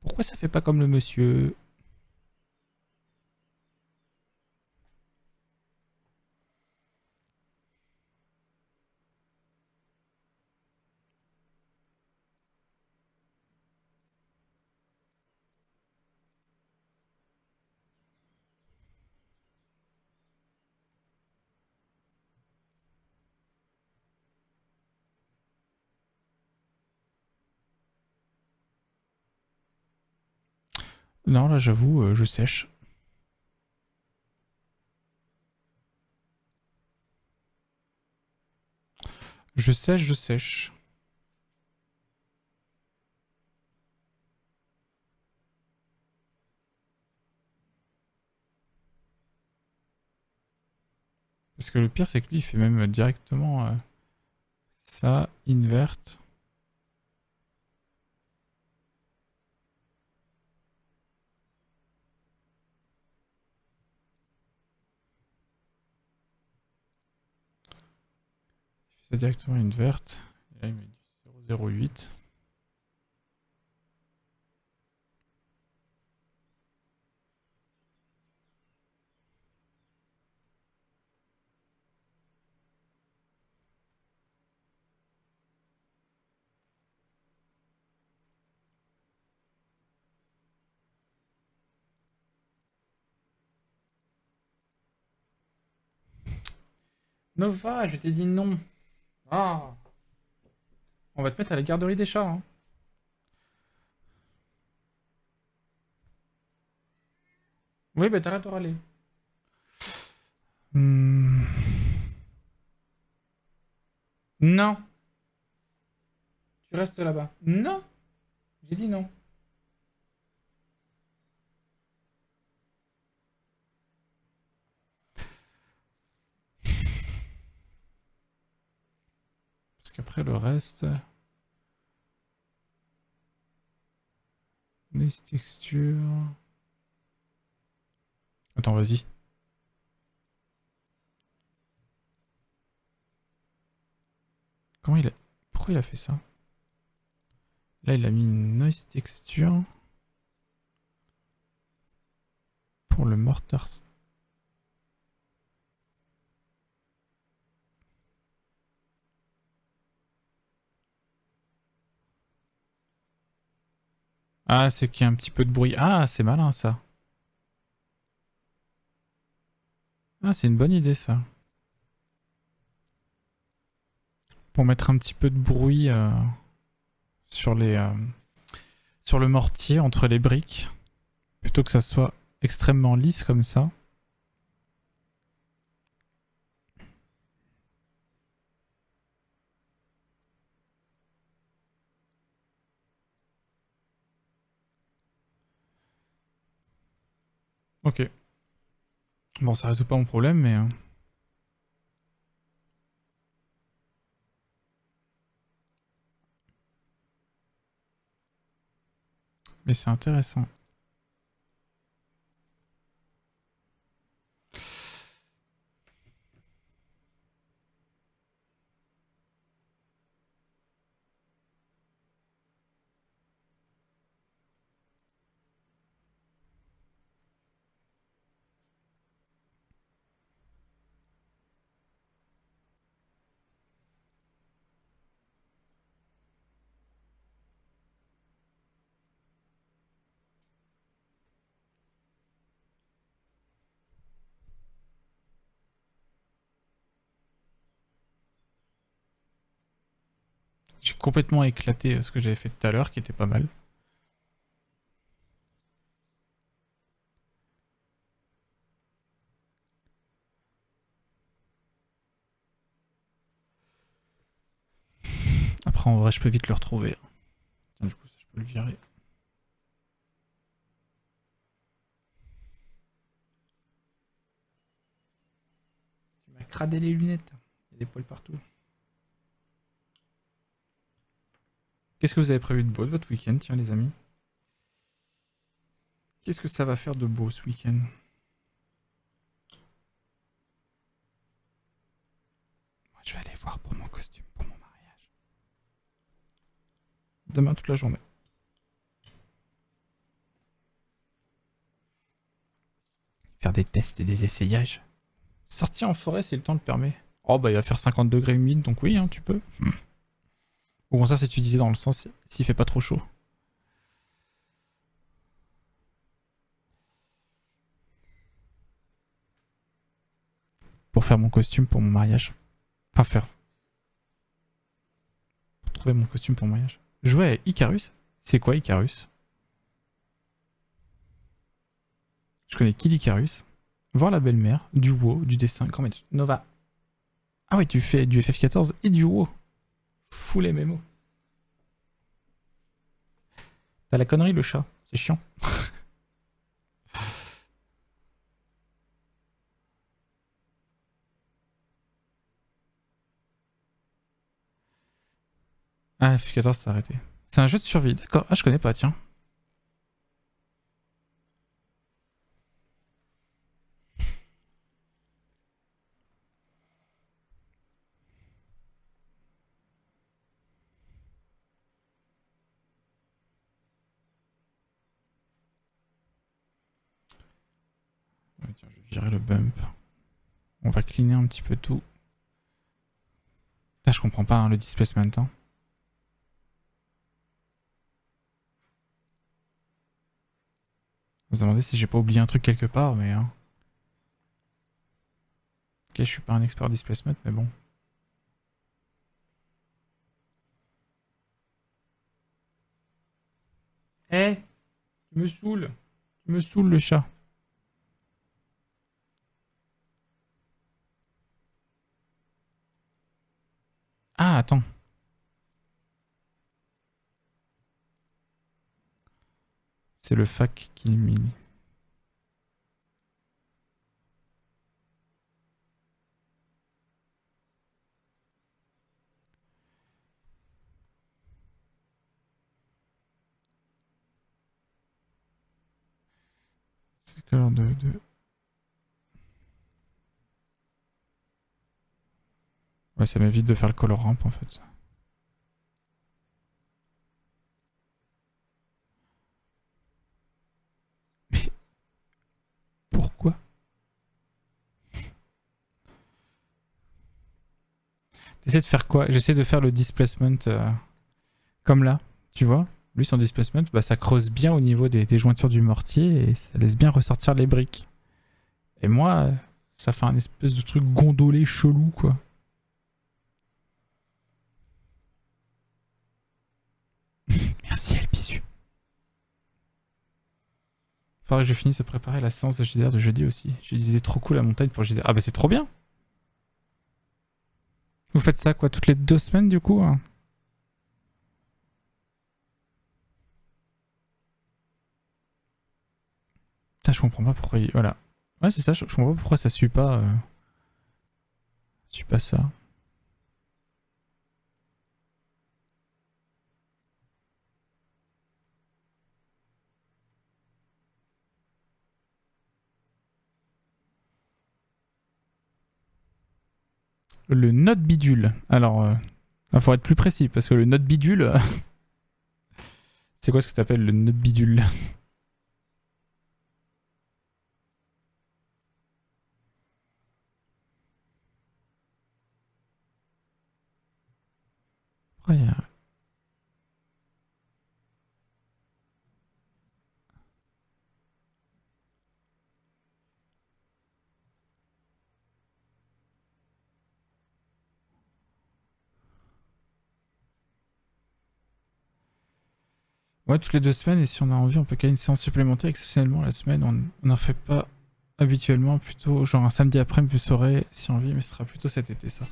Pourquoi ça fait pas comme le monsieur? Non, là j'avoue, je sèche. Je sèche, je sèche. Parce que le pire, c'est que lui, il fait même directement ça, invert. Il fait ça directement invert. Et là, il met du 0,08. Nova, je t'ai dit non. Ah. On va te mettre à la garderie des chats. Hein. Oui, bah t'arrêtes de râler. Hmm. Non. Tu restes là-bas. Non. J'ai dit non. Parce qu'après le reste... Les textures... Attends, vas-y. Comment il a... Pourquoi il a fait ça? Là, il a mis une noise texture pour le mortar. Ah, c'est qu'il y a un petit peu de bruit. Ah, c'est malin ça. Ah, c'est une bonne idée ça. Pour mettre un petit peu de bruit sur les sur le mortier entre les briques, plutôt que ça soit extrêmement lisse comme ça. Ok. Bon, ça résout pas mon problème, mais c'est intéressant. J'ai complètement éclaté ce que j'avais fait tout à l'heure, qui était pas mal. Après, en vrai, je peux vite le retrouver. Du coup, ça, je peux le virer. Tu m'as cradé les lunettes. Il y a des poils partout. Qu'est-ce que vous avez prévu de beau de votre week-end, tiens, les amis? Qu'est-ce que ça va faire de beau ce week-end? Je vais aller voir pour mon costume, pour mon mariage. Demain toute la journée. Faire des tests et des essayages. Sortir en forêt si le temps le permet. Oh bah il va faire 50 degrés humide, donc oui, hein, tu peux. Ou bon ça c'est utilisé dans le sens s'il fait pas trop chaud. Pour faire mon costume pour mon mariage. Enfin faire. Pour trouver mon costume pour mon mariage. Jouer à Icarus? C'est quoi Icarus? Je connais Kid Icarus. Voir la belle-mère, du WoW, du dessin. Comment Nova. Ah ouais, tu fais du FF14 et du WoW. Full MMO. T'as la connerie le chat. C'est chiant. Ah, FF14 s'est arrêté. C'est un jeu de survie, d'accord. Ah, je connais pas, tiens. Ouais, tiens, je vais virer le bump. On va cleaner un petit peu tout. Là, je comprends pas hein, le displacement. Hein. On se demander si j'ai pas oublié un truc quelque part, mais... Hein. je suis pas un expert displacement, mais bon. Eh, tu me saoules. Tu me saoules le chat. Ah, attends. C'est le fac qui m'y... C'est quelle heure de... Ouais, ça m'évite de faire le color ramp en fait. Mais pourquoi? T'essaies de faire quoi? J'essaie de faire le displacement comme là, tu vois? Lui, son displacement, bah, ça creuse bien au niveau des jointures du mortier et ça laisse bien ressortir les briques. Et moi, ça fait un espèce de truc gondolé chelou, quoi. Merci, Albisu. Faudrait que je finisse de préparer la séance de JDR de jeudi aussi. Je disais trop cool la montagne pour JDR. Ah bah c'est trop bien. Vous faites ça quoi toutes les 2 semaines du coup hein? Putain, je comprends pas pourquoi voilà. Ouais c'est ça, je comprends pas pourquoi ça suit pas... suit pas ça. Le note bidule. Alors, il faut être plus précis parce que le note bidule... c'est quoi ce que t'appelles le note bidule? Ouais, ouais, toutes les 2 semaines et si on a envie on peut caler une séance supplémentaire exceptionnellement la semaine. On n'en fait pas habituellement, plutôt genre un samedi après-midi plus soirée si envie, mais ce sera plutôt cet été ça.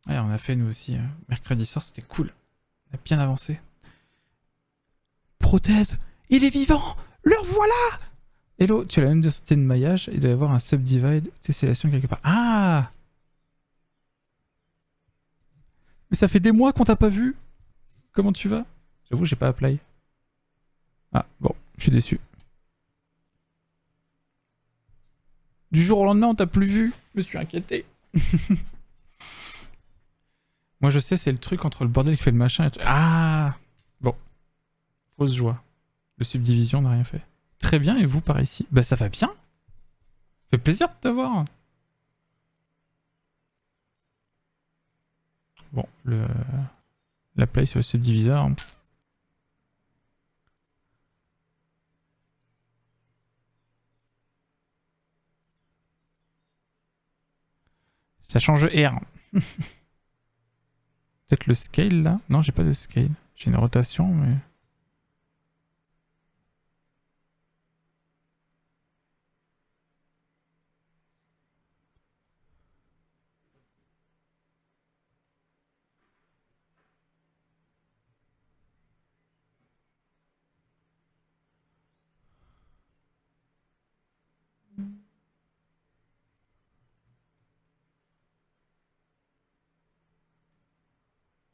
Ouais, on a fait nous aussi. Mercredi soir, c'était cool. On a bien avancé. Prothèse, il est vivant. Le revoilà. Hello, tu as la même densité de maillage. Il doit y avoir un subdivide tessellation quelque part. Ah. Mais ça fait des mois qu'on t'a pas vu. Comment tu vas? J'avoue, j'ai pas apply. Ah, bon, je suis déçu. Du jour au lendemain, on t'a plus vu. Je me suis inquiété. Moi, je sais, c'est le truc entre le bordel qui fait le machin et le truc. Ah. Bon. Fausse joie. Le subdivision n'a rien fait. Très bien, et vous par ici? Bah, ça va bien. Ça fait plaisir de te voir. Bon, la play sur le subdiviseur. Ça change R. Peut-être le scale là? Non, j'ai pas de scale. J'ai une rotation, mais.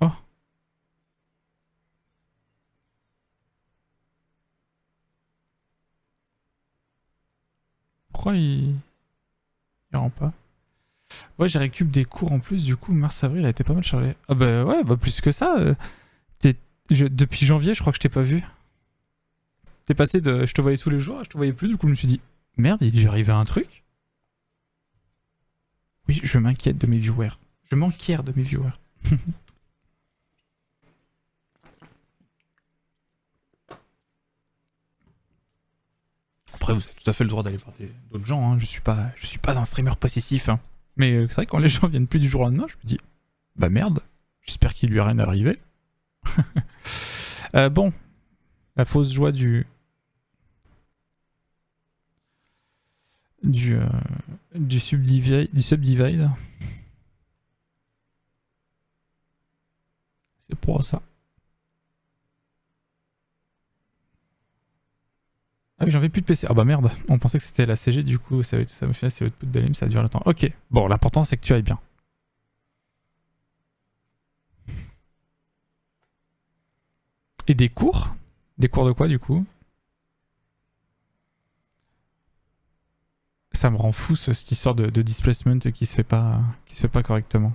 Oh! Pourquoi il rend pas? Ouais, j'ai récup des cours en plus, du coup, mars-avril a été pas mal chargé. Ah bah ouais, bah plus que ça. Depuis janvier, je crois que je t'ai pas vu. T'es passé de. Je te voyais tous les jours, je te voyais plus, du coup, je me suis dit, merde, il est arrivé un truc? Oui, je m'inquiète de mes viewers. Je m'enquière de mes viewers. Après, vous avez tout à fait le droit d'aller voir d'autres gens. Hein. Je suis pas un streamer possessif. Hein. Mais c'est vrai que quand les gens viennent plus du jour au lendemain, je me dis, bah merde, j'espère qu'il lui est rien arrivé. Bon, la fausse joie du subdivide. C'est pour ça. Ah oui, j'en fais plus de PC. Ah bah merde, on pensait que c'était la CG, du coup, ça me fait c'est l'output d'Alim, ça dure longtemps. Ok, bon, l'important c'est que tu ailles bien. Et des cours? Des cours de quoi, du coup? Ça me rend fou, cette histoire de displacement qui se fait pas correctement.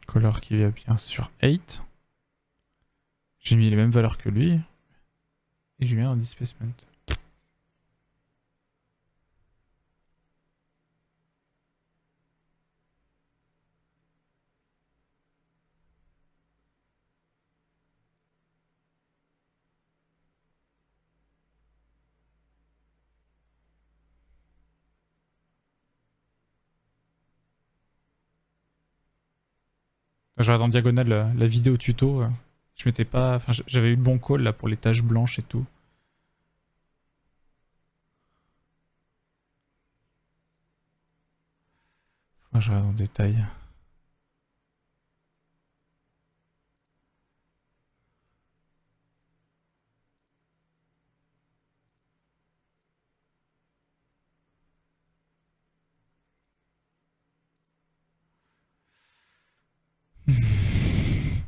Color qui va bien sur 8. J'ai mis les mêmes valeurs que lui. Et j'ai mis un displacement. Je regarde en diagonale la vidéo tuto. Je m'étais pas. Enfin, j'avais eu le bon call là pour les taches blanches et tout. Enfin, je regarde en détail.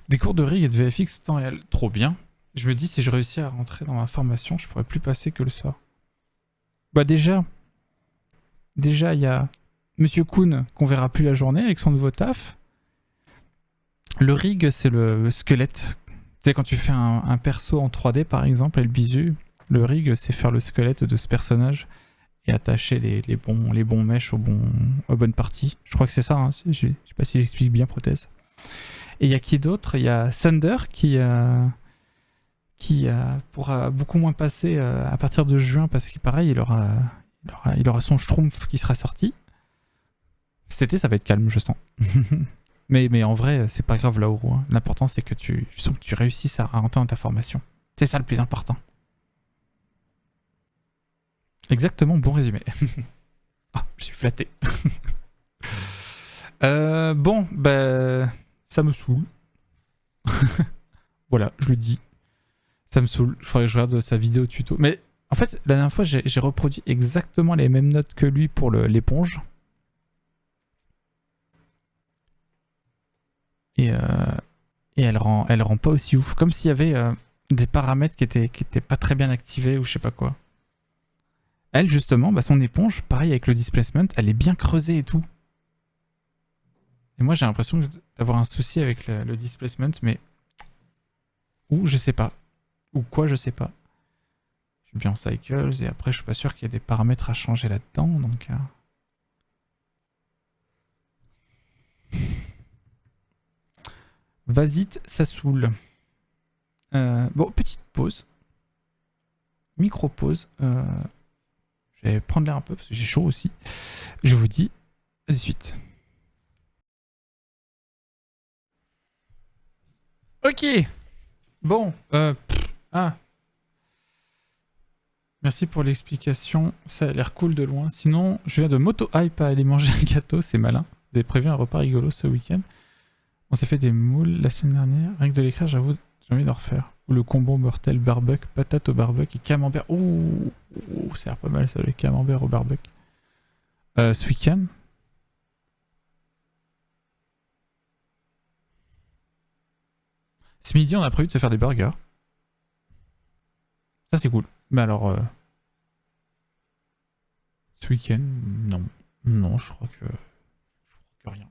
Des cours de rig et de VFX temps réel. Trop bien. Je me dis, si je réussis à rentrer dans ma formation, je pourrais plus passer que le soir. Bah déjà, il y a Monsieur Kuhn qu'on verra plus la journée avec son nouveau taf. Le rig, c'est le squelette. Tu sais, quand tu fais un perso en 3D par exemple, et le bisu, le rig, c'est faire le squelette de ce personnage et attacher les bons mèches aux bonnes parties. Je crois que c'est ça, hein. Je sais pas si j'explique bien, prothèse. Et il y a qui d'autre? Il y a Thunder qui pourra beaucoup moins passer à partir de juin parce qu'il pareil, il aura son Schtroumpf qui sera sorti. Cet été, ça va être calme, je sens. mais en vrai, c'est pas grave là-haut. Hein. L'important, c'est que tu réussisses à rentrer dans ta formation. C'est ça le plus important. Exactement, bon résumé. Ah, je suis flatté. Bon, bah, ça me saoule. Voilà, je le dis. Ça me saoule. Il faudrait que je regarde sa vidéo tuto. Mais en fait, la dernière fois, j'ai reproduit exactement les mêmes notes que lui pour l'éponge. Et elle rend pas aussi ouf. Comme s'il y avait des paramètres qui étaient pas très bien activés ou je sais pas quoi. Elle, justement, bah, son éponge, pareil avec le displacement, elle est bien creusée et tout. Et moi, j'ai l'impression d'avoir un souci avec le displacement, mais... Ou je sais pas. Ou quoi, je sais pas. Je suis bien en cycles, et après, je suis pas sûr qu'il y ait des paramètres à changer là-dedans, donc... Vasite, ça saoule. Bon, petite pause. Micro-pause. Je vais prendre l'air un peu parce que j'ai chaud aussi. Je vous dis à de suite. Ok. Bon. Merci pour l'explication. Ça a l'air cool de loin. Sinon, je viens de moto-hype à aller manger un gâteau. C'est malin. Vous avez prévu un repas rigolo ce week-end. On s'est fait des moules la semaine dernière. Rien que de l'écrire, j'avoue, j'ai envie d'en refaire. Ou le combo mortel barbecue, patate au barbecue et camembert. Ouh, ça a l'air pas mal ça, le camembert au barbecue. Ce week-end. Ce midi, on a prévu de se faire des burgers. Ça, c'est cool. Mais alors... ce week-end, non. Non, je crois que rien.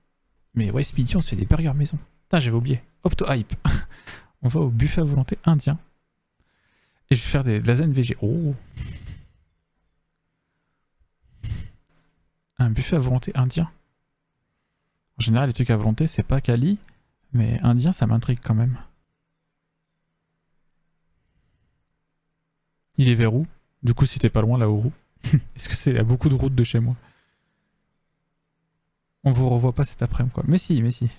Mais ouais, ce midi, on se fait des burgers maison. Putain, j'avais oublié. Opto-hype. On va au buffet à volonté indien. Et je vais faire des lasagnes végé. Oh. Un buffet à volonté indien. En général, les trucs à volonté, c'est pas Cali, mais indien, ça m'intrigue quand même. Il est vers où? Du coup, si t'es pas loin, là, au roux. Est-ce que c'est à beaucoup de routes de chez moi? On vous revoit pas cet après-midi, quoi. Mais si, mais si.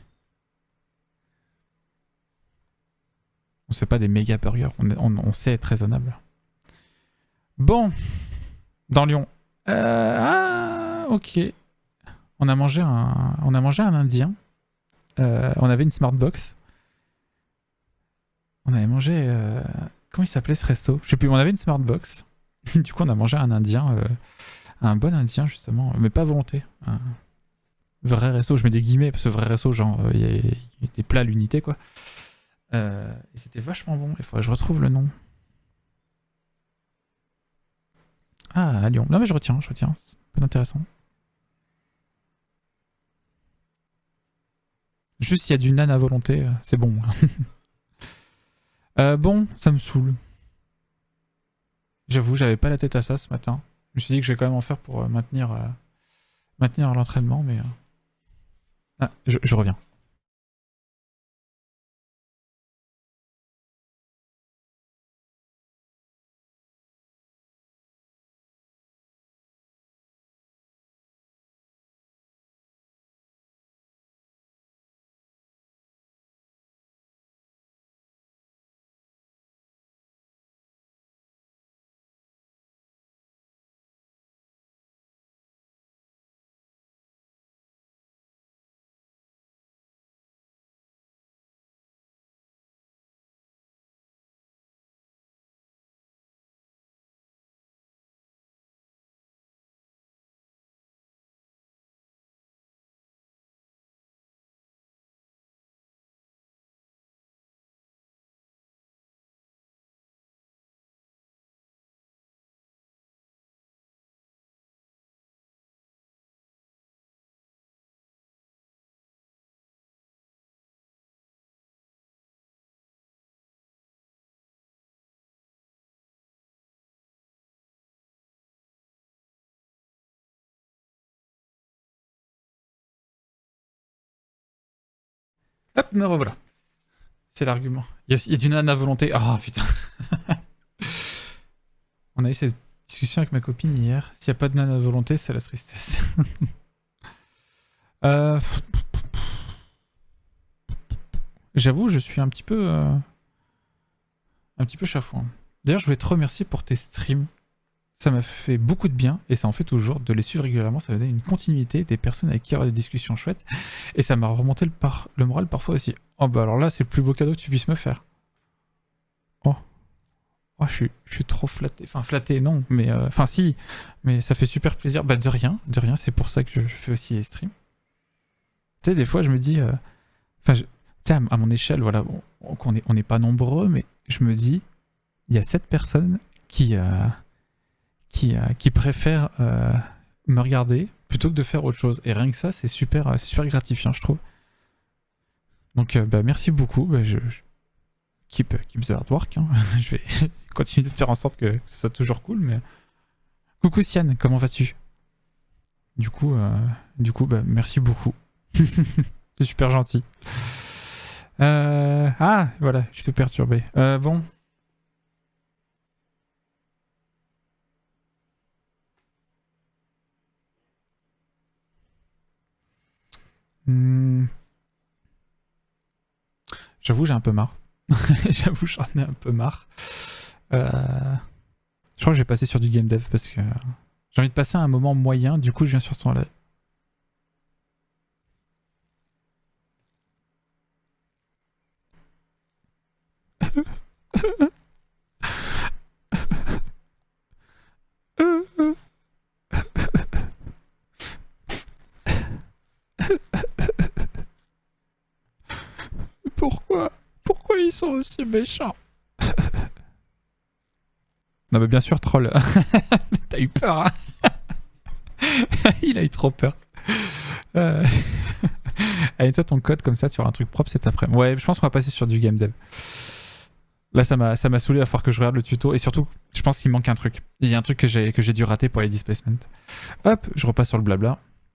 On se fait pas des méga burgers. On sait être raisonnable. Bon. Dans Lyon. Ah, ok. On a mangé un indien. On avait une Smartbox. On avait mangé... comment il s'appelait ce resto? Je sais plus, on avait une Smartbox. Du coup, on a mangé un indien. Un bon indien, justement. Mais pas à volonté. Un vrai resto. Je mets des guillemets, parce que vrai resto, genre, il y a des plats à l'unité, quoi. Et c'était vachement bon. Il faudrait que je retrouve le nom. Ah, à Lyon. Non, mais je retiens. C'est pas intéressant. Juste s'il y a du nan à volonté, c'est bon. Bon, ça me saoule. J'avoue, j'avais pas la tête à ça ce matin. Je me suis dit que je vais quand même en faire pour maintenir l'entraînement, mais... Ah, je reviens. Hop, me revoilà. C'est l'argument. Il y a du nan à volonté. Ah, putain. On a eu cette discussion avec ma copine hier. S'il n'y a pas de nan à volonté, c'est la tristesse. J'avoue, je suis un petit peu chafouin. D'ailleurs, je voulais te remercier pour tes streams. Ça m'a fait beaucoup de bien, et ça en fait toujours, de les suivre régulièrement. Ça m'a donné une continuité, des personnes avec qui avoir des discussions chouettes, et ça m'a remonté le moral parfois aussi. Oh bah alors là, c'est le plus beau cadeau que tu puisses me faire. Oh, je suis trop flatté. Enfin, flatté, non, mais... Enfin, si, mais ça fait super plaisir. Bah, de rien, c'est pour ça que je fais aussi les streams. Tu sais, des fois, je me dis... Enfin, tu sais, à mon échelle, voilà, on n'est pas nombreux, mais je me dis, il y a 7 personnes qui préfèrent me regarder plutôt que de faire autre chose. Et rien que ça, c'est super gratifiant, je trouve. Donc, bah, merci beaucoup. Bah, keep the hard work. Hein. Je vais continuer de faire en sorte que ce soit toujours cool. Mais coucou Sian, comment vas-tu? Du coup, bah, merci beaucoup. C'est super gentil. Ah, voilà, je suis perturbé. Bon. J'avoue, j'ai un peu marre. J'avoue, j'en ai un peu marre. Je crois que je vais passer sur du game dev parce que j'ai envie de passer à un moment moyen. Du coup, je viens sur son live. Pourquoi ils sont aussi méchants? Non mais bien sûr, troll. T'as eu peur, hein? Il a eu trop peur. Allez, toi ton code comme ça, tu auras un truc propre cet après-midi. Ouais, je pense qu'on va passer sur du game dev. Là, ça m'a saoulé à falloir que je regarde le tuto. Et surtout, je pense qu'il manque un truc. Il y a un truc que j'ai dû rater pour les displacements. Hop, je repasse sur le blabla.